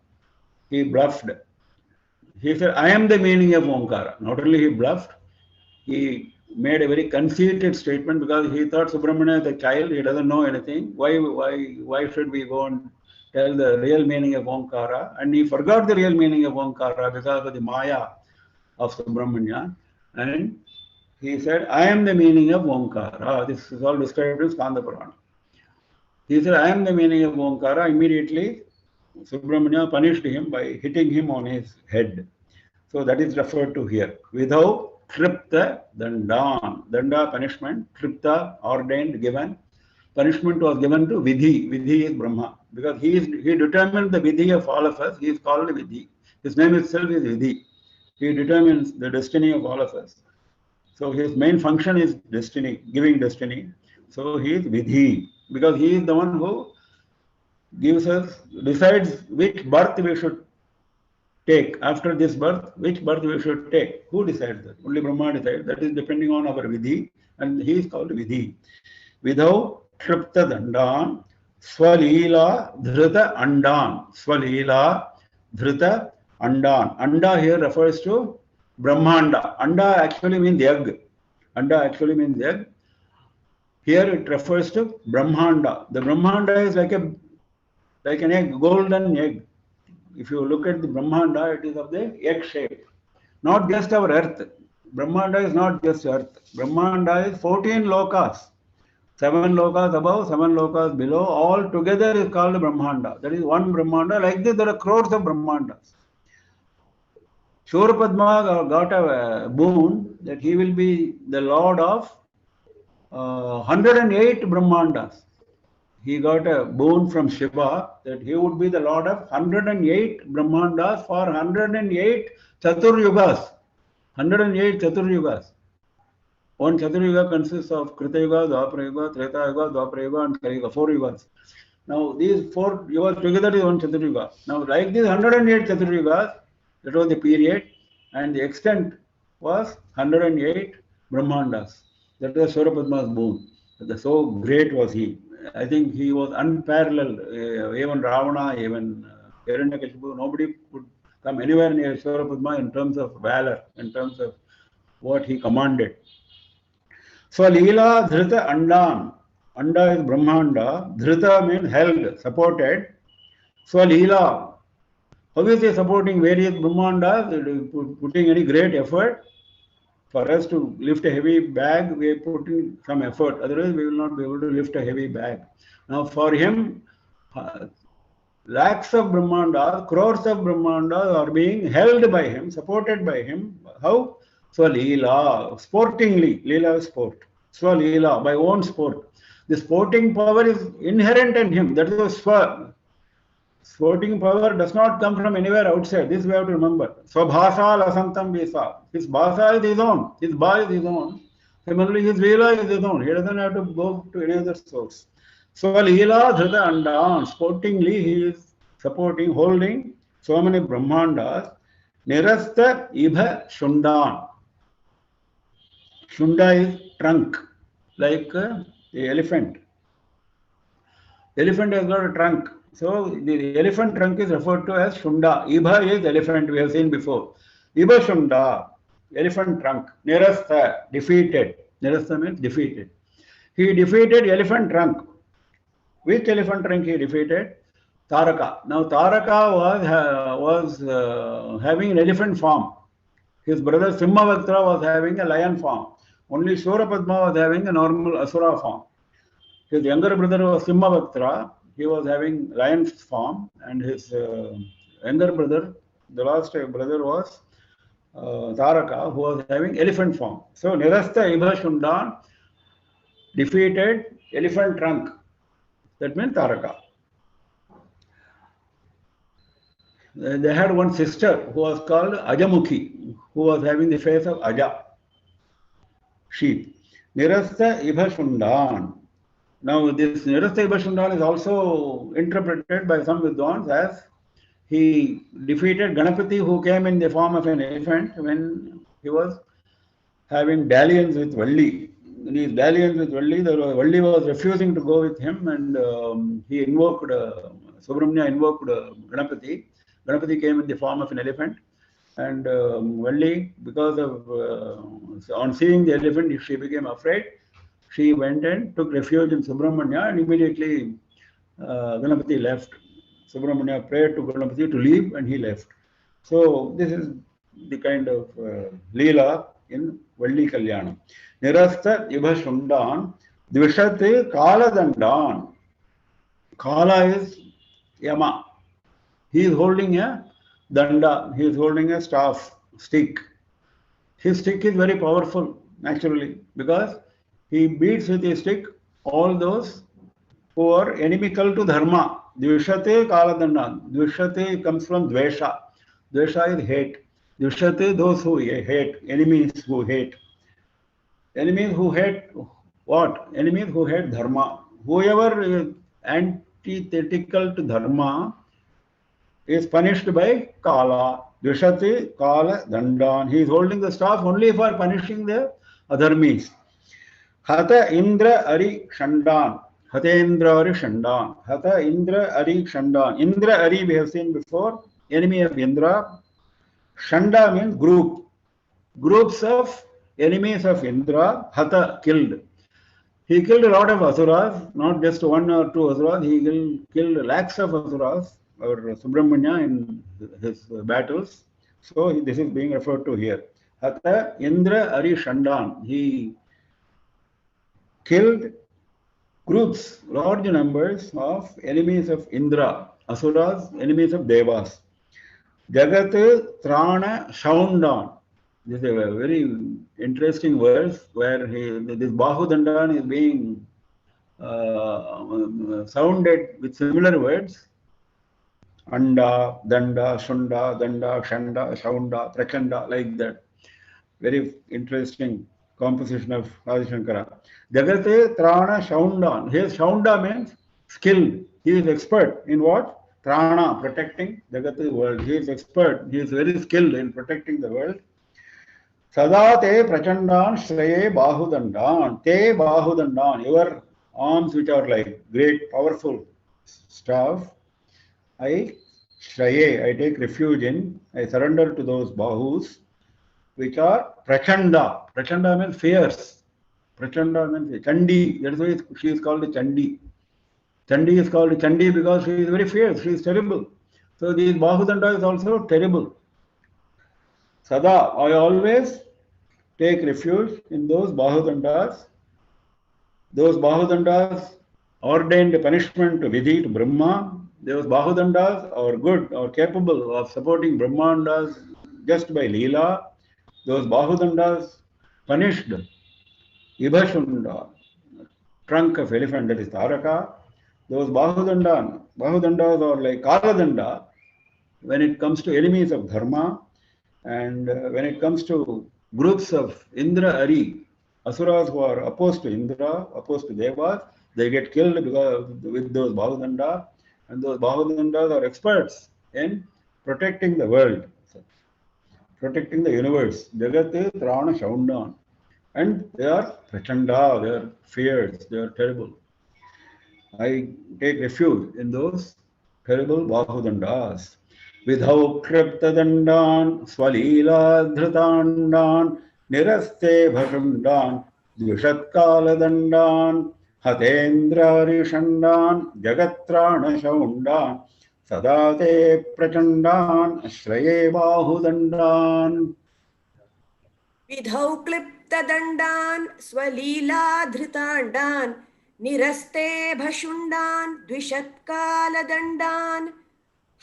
he bluffed. He said, I am the meaning of Omkara. Not only he bluffed, he made a very conceited statement because he thought Subramanya is a child, he doesn't know anything. Why should we go and tell the real meaning of Omkara? And he forgot the real meaning of Omkara because of the Maya of Subramanya. And he said, I am the meaning of Omkara. This is all described in Skanda Purana. He said, I am the meaning of Omkara. Immediately, Subramanya punished him by hitting him on his head. So that is referred to here. Without Tripta Dandan. Danda punishment. Tripta ordained, given. punishment was given to Vidhi. Vidhi is Brahma, because he determined the Vidhi of all of us. He is called Vidhi. His name itself is Vidhi. He determines the destiny of all of us. So his main function is destiny, giving destiny. So he is Vidhi, because he is the one who gives us, decides which birth we should take. After this birth, which birth we should take. Who decides that? Only Brahma decides. That is depending on our Vidhi, and he is called Vidhi. Vidhau Shripta Dandan Swalila Dhrita Andan. Swalila Dhrita Andan. Anda here refers to Brahmanda. Anda actually means egg. Anda actually means egg. Here it refers to Brahmanda. The Brahmanda is like an egg, golden egg. If you look at the Brahmanda, it is of the egg shape. Not just our earth. Brahmanda is not just earth. Brahmanda is 14 lokas. 7 lokas above, 7 lokas below. All together is called Brahmanda. That is one Brahmanda. Like this, there are crores of Brahmandas. Shurapadma got a boon that he will be the lord of 108 Brahmandas. He got a boon from Shiva that he would be the lord of 108 Brahmandas for 108 Chaturyugas. 108 Chaturyugas. One Chaturyuga consists of Krita Yuga, Dwapara Yuga, Treta Yuga, Dwapara Yuga, and Kali Yuga, 4 yugas. Now these 4 yugas together is one Chaturyuga. Now like these 108 Chaturyugas, that was the period, and the extent was 108 Brahmandas. That was Shurapadma's boon. So great was he. I think he was unparalleled. Even Ravana, even Hiranyakashipu, nobody could come anywhere near Shurapadma in terms of valor, in terms of what he commanded. So Leela Dhrita Andan. Anda is Brahmanda. Dhrita means held, supported. So Leela. How is he supporting various Brahmandas? Putting any great effort? For us to lift a heavy bag, we are putting some effort. Otherwise, we will not be able to lift a heavy bag. Now, for him, lakhs of Brahmandas, crores of Brahmandas are being held by him, supported by him. How? Swalila, sportingly. Leela is sport. Swalila, by own sport. The sporting power is inherent in him. That is a swa. Sporting power does not come from anywhere outside. This we have to remember. Swabhasa lasantam visa. His bhasa is his own. His ba is his own. Similarly, his leela is his own. He doesn't have to go to any other source. So leela dhrita andan. Sportingly, he is supporting, holding so many Brahmandas. Nirasta ibha shundan. Shunda is trunk, like the elephant. Elephant has got a trunk. So the elephant trunk is referred to as Shunda. Ibha is elephant, we have seen before. Ibha Shunda, elephant trunk. Nirastha, defeated. Nirastha means defeated. He defeated elephant trunk. Which elephant trunk he defeated? Taraka. Now Taraka was having an elephant form. His brother Simhavaktra was having a lion form. Only Shurapadma was having a normal Asura form. His younger brother was Simhavaktra. He was having lion's form, and his younger brother, the last brother, was Taraka, who was having elephant form. So Nirastha Ibha Shundan defeated elephant trunk. That means Taraka. They had one sister who was called Ajamukhi, who was having the face of Aja, sheep. Nirastha Ibha Shundan. Now, this Nirastha Ibha Shundan is also interpreted by some Vidwans as he defeated Ganapati, who came in the form of an elephant when he was having dalliance with Valli. In his dalliance with Valli, Valli was refusing to go with him, and he invoked, Subramanya invoked Ganapati. Ganapati came in the form of an elephant, and Valli, because of, on seeing the elephant, she became afraid. She went and took refuge in Subramanya, and immediately Ganapati left. Subramanya prayed to Ganapati to leave, and he left. So this is the kind of Leela in Valli Kalyanam. Nirastha Ibha Shundan Dvishate Kala Dandan. Kala is Yama. He is holding a danda. He is holding a staff, stick. His stick is very powerful, naturally, because he beats with his stick all those who are inimical to dharma. Dvishate kaladanda. Dvishate comes from dvesha. Dvesha is hate. Dvishate, those who hate, enemies who hate. Enemies who hate what? Enemies who hate dharma. Whoever is antithetical to dharma is punished by kala. Dvishate kala dandan. He is holding the staff only for punishing the adharmis. Hata Indra Ari Shandan. Hatendra Ari Shandan. Hata Indra Ari Shandan. Indra Ari we have seen before. Enemy of Indra. Shanda means group. Groups of enemies of Indra. Hata killed. He killed a lot of asuras, not just one or two asuras. He killed lakhs of asuras, or Subramanya, in his battles. So this is being referred to here. Hata Indra Ari Shandan. He killed groups, large numbers of enemies of Indra, asuras, enemies of Devas. Jagat Trana Shaundan. This is a very interesting verse where this Bahudandan is being sounded with similar words. Anda, Danda, Shunda, Danda, Shanda, Shaunda, Prachanda, like that. Very interesting composition of Adi Shankara. Jagate Trana Shaundan. Here Shaunda means skilled. He is expert in what? Trana, protecting Jagate world. He is expert. He is very skilled in protecting the world. Sada te prachandan shraye bahudandan. Te bahudandan. Your arms which are like great powerful staff. I shraye. I take refuge in. I surrender to those bahus which are prachanda. Prachanda means fierce. Prachanda means Chandi. That's why she is called Chandi. Chandi is called Chandi because she is very fierce. She is terrible. So these Bahudanda is also terrible. Sada, I always take refuge in those Bahudandas. Those Bahudandas ordained punishment to Vidhi, to Brahma. Those Bahudandas are good or capable of supporting Brahmandas just by Leela. Those Bahudandas punished Ibhashunda, trunk of elephant, that is Taraka. Those Bahudandas are like Kaladanda when it comes to enemies of Dharma, and when it comes to groups of Indra Ari, Asuras who are opposed to Indra, opposed to Devas, they get killed because with those Bahudanda, and those Bahudandas are experts in protecting the world, protecting the universe. Jagat Trana Shaundan. And they are Prachanda, they are fierce, they are terrible. I take refuge in those terrible Bahudandas. Vidhau Kriptadandan, Swalila Dhritandan, Niraste Bhashundan, Dvishatkaladandan, Hatendra Rishandan, Jagatrana Shaundan, Sadate Prachandan, Shraye Bahudandan. विधौ क्लिप्तदण्डान् स्वलीलाधृताण्डान् निरस्ते भशुण्डान् द्विषत्कालदण्डान्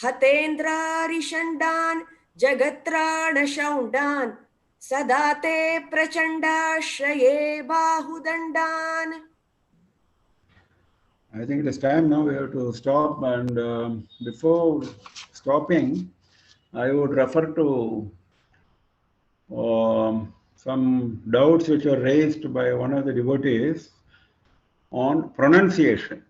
हतेन्द्रारिषण्डान् जगत्राणशौण्डान् सदा ते प्रचण्डाश्रये बाहुदण्डान्. I think it is time now we have to stop, and before stopping, I would refer to some doubts which were raised by one of the devotees on pronunciation.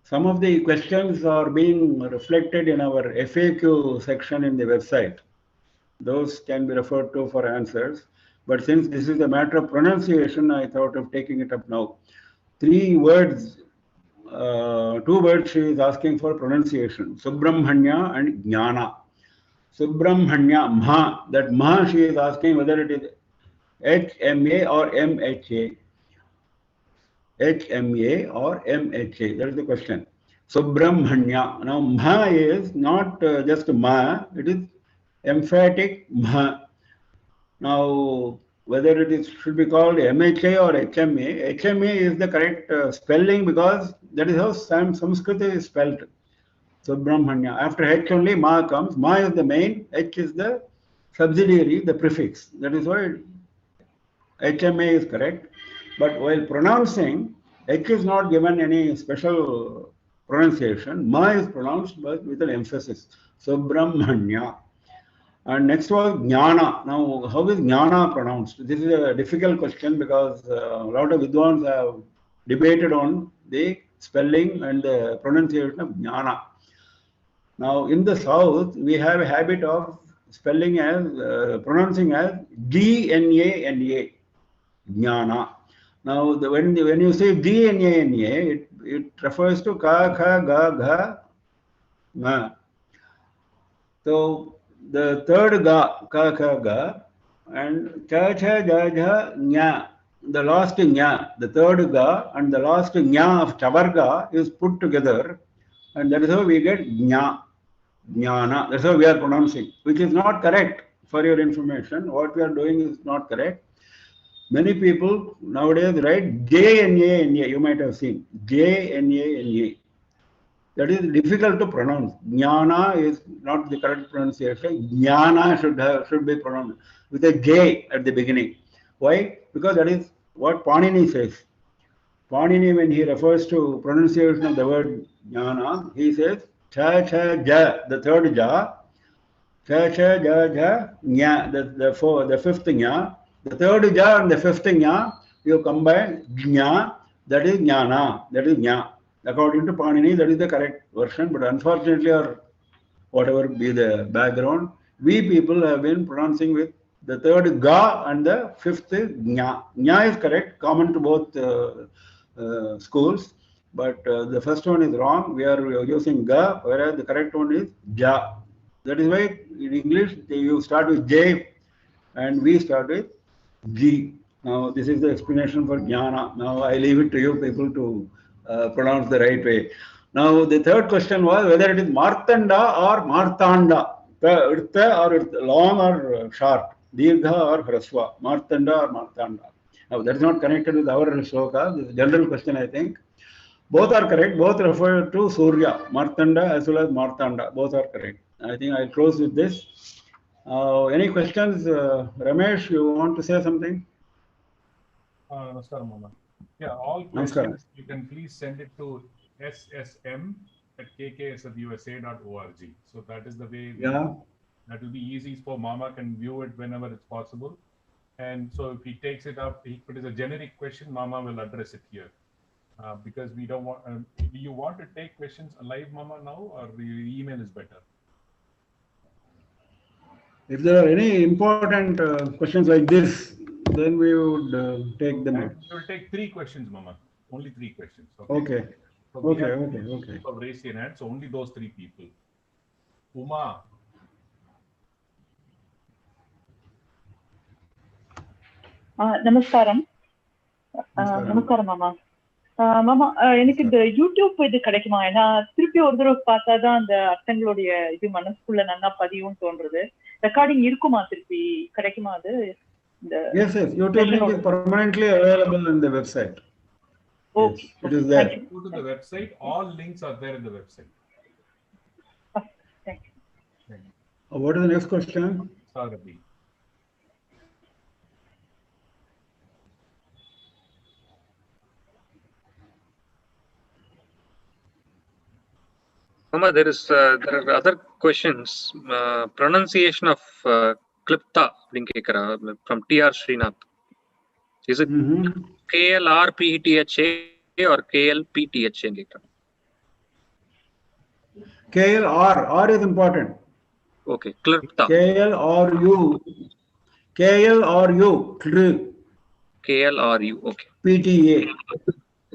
Some of the questions are being reflected in our FAQ section in the website. Those can be referred to for answers. But since this is a matter of pronunciation, I thought of taking it up now. 3 words, 2 words she is asking for pronunciation: Subramhanya and Jnana. Subramhanya, Mha. That Mha she is asking whether it is HMA or MHA. HMA or MHA. That is the question. Subramhanya. Now, Mha is not just Ma, it is emphatic Mha. Now, whether it should be called MHA or HMA, HMA is the correct spelling because that is how Sanskrit is spelled. Subramhanya. After H only Ma comes. Ma is the main, H is the subsidiary, the prefix. That is why HMA is correct. But while pronouncing, H is not given any special pronunciation. Ma is pronounced but with an emphasis. Subramanya. And next was Jnana. Now, how is Jnana pronounced? This is a difficult question because a lot of Vidwans have debated on the spelling and the pronunciation of Jnana. Now, in the south, we have a habit of spelling as, pronouncing as D-N-A-N-A, Jnana. Now, when you say D-N-A-N-A, it refers to Ka, Kha, Ga, Gha, Ma. So, the third Ga, Ka, Kha, Ga, and Cha, Cha, Ja, Ja, Nya. The last Nya, the third Ga, and the last Nya of Chavarga is put together, and that is how we get Jna. Jnana. That's how we are pronouncing, which is not correct. For your information, what we are doing is not correct. Many people nowadays write J-N-A-N-A. You might have seen J-N-A-N-A. That is difficult to pronounce. Jnana is not the correct pronunciation. Jnana should be pronounced with a J at the beginning. Why? Because that is what Panini says. Panini, when he refers to pronunciation of the word Jnana, he says Cha, Cha, Ja, the third Ja, Cha, Cha, Ja, Ja, Nya, the fifth Nya, the third Ja and the fifth Nya, you combine Jna, that is Jnana, that is Nya. According to Panini, that is the correct version, but unfortunately, or whatever be the background, we people have been pronouncing with the third Ga and the fifth Nya. Nya is correct, common to both schools. But the first one is wrong. We are using Ga, whereas the correct one is Ja. That is why in English you start with J and we start with G. Now this is the explanation for Jnana. Now I leave it to you people to pronounce the right way. Now the third question was whether it is Martanda or Martanda. Or long or short. Dirgha or Hraswa. Martanda or Martanda. Now that is not connected with our shloka. This is a general question, I think. Both are correct. Both refer to Surya, Martanda as well as Martanda. Both are correct. I think I'll close with this. Any questions? Ramesh, you want to say something? Namaskar, Mama. Yeah, all questions Namaskar. you can please send it to ssm@kksfusa.org. So that is the way. That will be easy for Mama can view it whenever it's possible. And so if he takes it up, if it is a generic question, Mama will address it here. Because we don't want. Do you want to take questions live, Mama, now, or the email is better? If there are any important questions like this, then we would take them up. We will take 3 questions, Mama. Only 3 questions. Okay. So Okay. People raise your hand, so only those 3 people. Uma. Namaskaram. Namaskaram, Mama. மாமா எனக்கு இந்த YouTube இது கிடைக்குமா? ஏன்னா திருப்பி ஒரு தடவை பார்த்தாதான் அந்த அர்த்தங்களுடைய இது மனசுக்குள்ள நல்லா பதியும் தோன்றது. ரெக்கார்டிங் இருக்குமா? திருப்பி கிடைக்குமா அது? Yes, YouTube link is permanently available in the website. Okay. Yes, it is there. Go to the website. All links are there in the website. Thank you. What is the next question? Sarabi. Mama, there are other questions. Pronunciation of Klipta from T.R. Srinath. Is it KLRPTHA or KLPTHA? KLR. R is important. Okay. Klipta. KLRU. KLRU. Okay. PTA.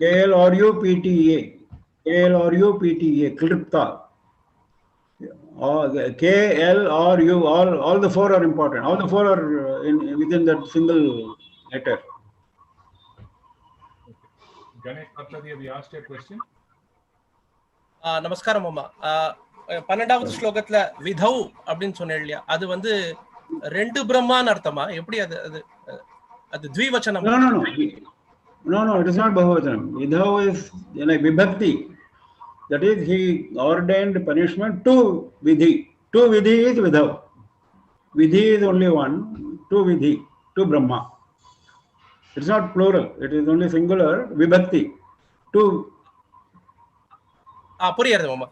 KLRU PTA. Klipta. KLRU. All the 4 are important. All the 4 are within that single letter. Ganesh Patladia, we asked a question. நமஸ்காரம் மாமா. 12வது ஸ்லோகத்துல விதௌ அப்படின்னு சொன்னேன் இல்லையா, அது வந்து 2 பிரம்மான்னு அர்த்தமா? எப்படி அது அது த்விவச்சனம்? No, it is not Bahuvachanam. Vidhau is like Vibhakti. That is, he ordained punishment to Vidhi. To Vidhi is Vidhau. Vidhi is only one. To Vidhi, to Brahma. It's not plural. It is only singular, Vibhakti. to पुरियते मम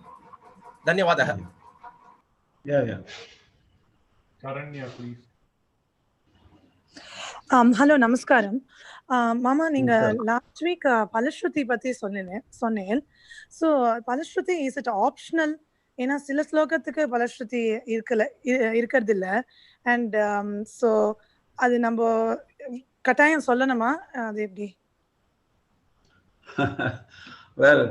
धन्यवादः yeah Karanya, please. Hello நமஸ்காரம் மாமா நீங்க last week பலஸ்ருதி பத்தி சொன்னேன் so பலஸ்ருதி is it optional ஏன்னா சில ஸ்லோகத்துக்கு பலஸ்ருதி இருக்கிறது இல்லை அண்ட் ஸோ அது நம்ம கட்டாயம் சொல்லணுமா அது எப்படி well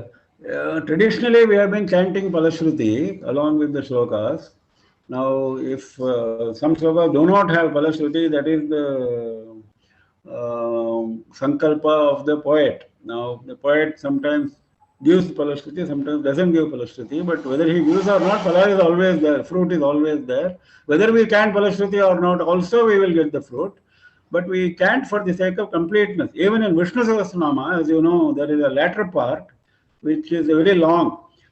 traditionally we have been chanting Palashruti along with the shlokas. Now if some shlokas do not have Palashruti, that is the sankalpa of the poet. Now the poet sometimes gives Palashruti, sometimes doesn't give Palashruti, but whether he gives or not, phala is always there, fruit is always there. Whether we chant Palashruti or not, also we will get the fruit. But we chant for the sake of completeness. Even in Vishnu Sahasranama, as you know, there is a latter part which is very long.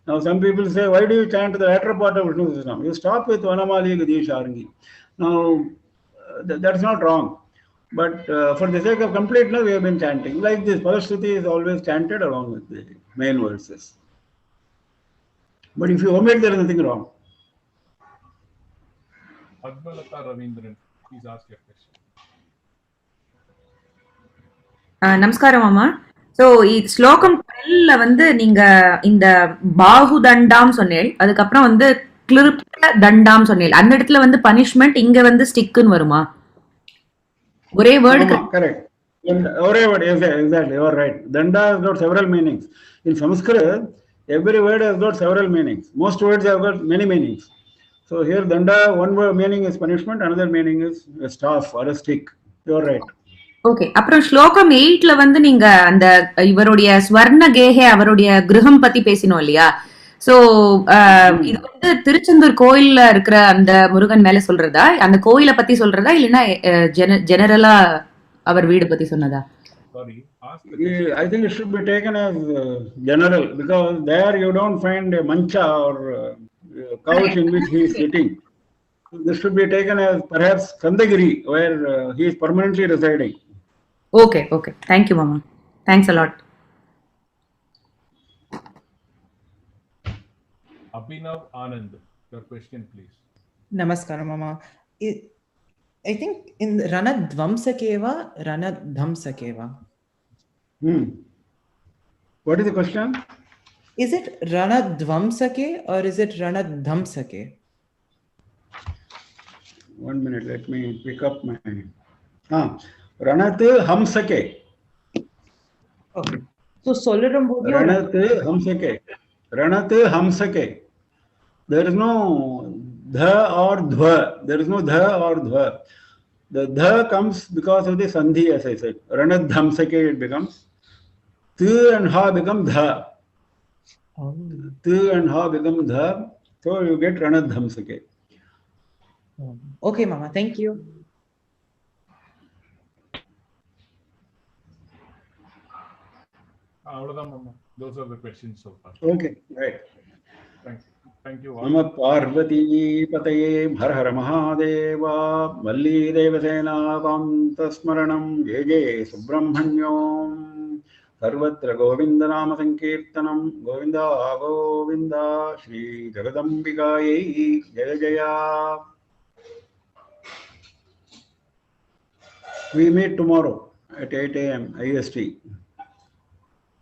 Now some people say, why do you chant the latter part of Vishnu Sahasranama? You stop with Vanamali Gadisharangi. Now that's not wrong. But for the sake of completeness, we have been chanting. Like this, Palashruti is always chanted along with the main verses. But if you omit, there is nothing wrong. Padmalata Ravindran, please ask your question. நமஸ்காரம் மாமா. So ஸ்லோகம் 12ல வந்து நீங்க இந்த பாகுதண்டாம் சொன்னேன், அதுக்கப்புறம் வந்து கிளிருப்த தண்டாம் சொன்னேன். அந்த இடத்துல வந்து பனிஷ்மெண்ட், இங்க வந்து ஸ்டிக்குன்னு வருமா? ஒரே வேர்டு கரெக்ட். ஒரே word, exactly, you are right. Danda has got several meanings. In Sanskrit, every word has got several meanings. Most words have got many meanings. So here Danda, one meaning is punishment, another meaning is a staff or a stick. You are right. Okay. அப்புறம் ஸ்லோகம் 8ல வந்து நீங்க அந்த இவருடைய ஸ்வர்ண கேஹே அவருடைய கிரகம் பத்தி பேசினோம் இல்லையா? சோ இது வந்து திருச்செந்தூர் கோயில்ல இருக்கிற அந்த முருகன் மேல சொல்றதா, அந்த கோயிலை பத்தி சொல்றதா, இல்லைன்னா ஜெனரலா அவர் வீடு பத்தி சொன்னதா? Sorry, I think it should be taken as general, because there you don't find a mancha or couch in which he is sitting. This should be taken as perhaps Kandagiri, where he is permanently residing. Okay. Thank you, Mama. Thanks a lot. Abhinav Anand, your question, please. Namaskaram, Mama. I think in Ranadvamsakeva, Ranadhamsakeva. What is the question? Is it Ranadvamsake or is it Ranadhamsake? 1 minute, let me pick up my... Ranat Hamsake. Okay. So, Solarambodu. Ranat Hamsake. There is no dha or dhva. There is no dha or dhva. The dha comes because of the sandhi, as I said. Ranat Hamsake it becomes. Tu and ha become dha. Tu and ha become dha. So you get Ranat Hamsake. Okay, Mama. Thank you. Those are the questions so far. Okay, right. Thank you. Nama Parvati Pataye Har Har Mahadeva Valli Devasena Kantasmaranam Jeje Subramanyam Sarvatra Govinda Nama Sankirtanam Govinda Govinda Shri Jagadambikaye Jaya Jaya. We meet tomorrow at 8 a.m. IST.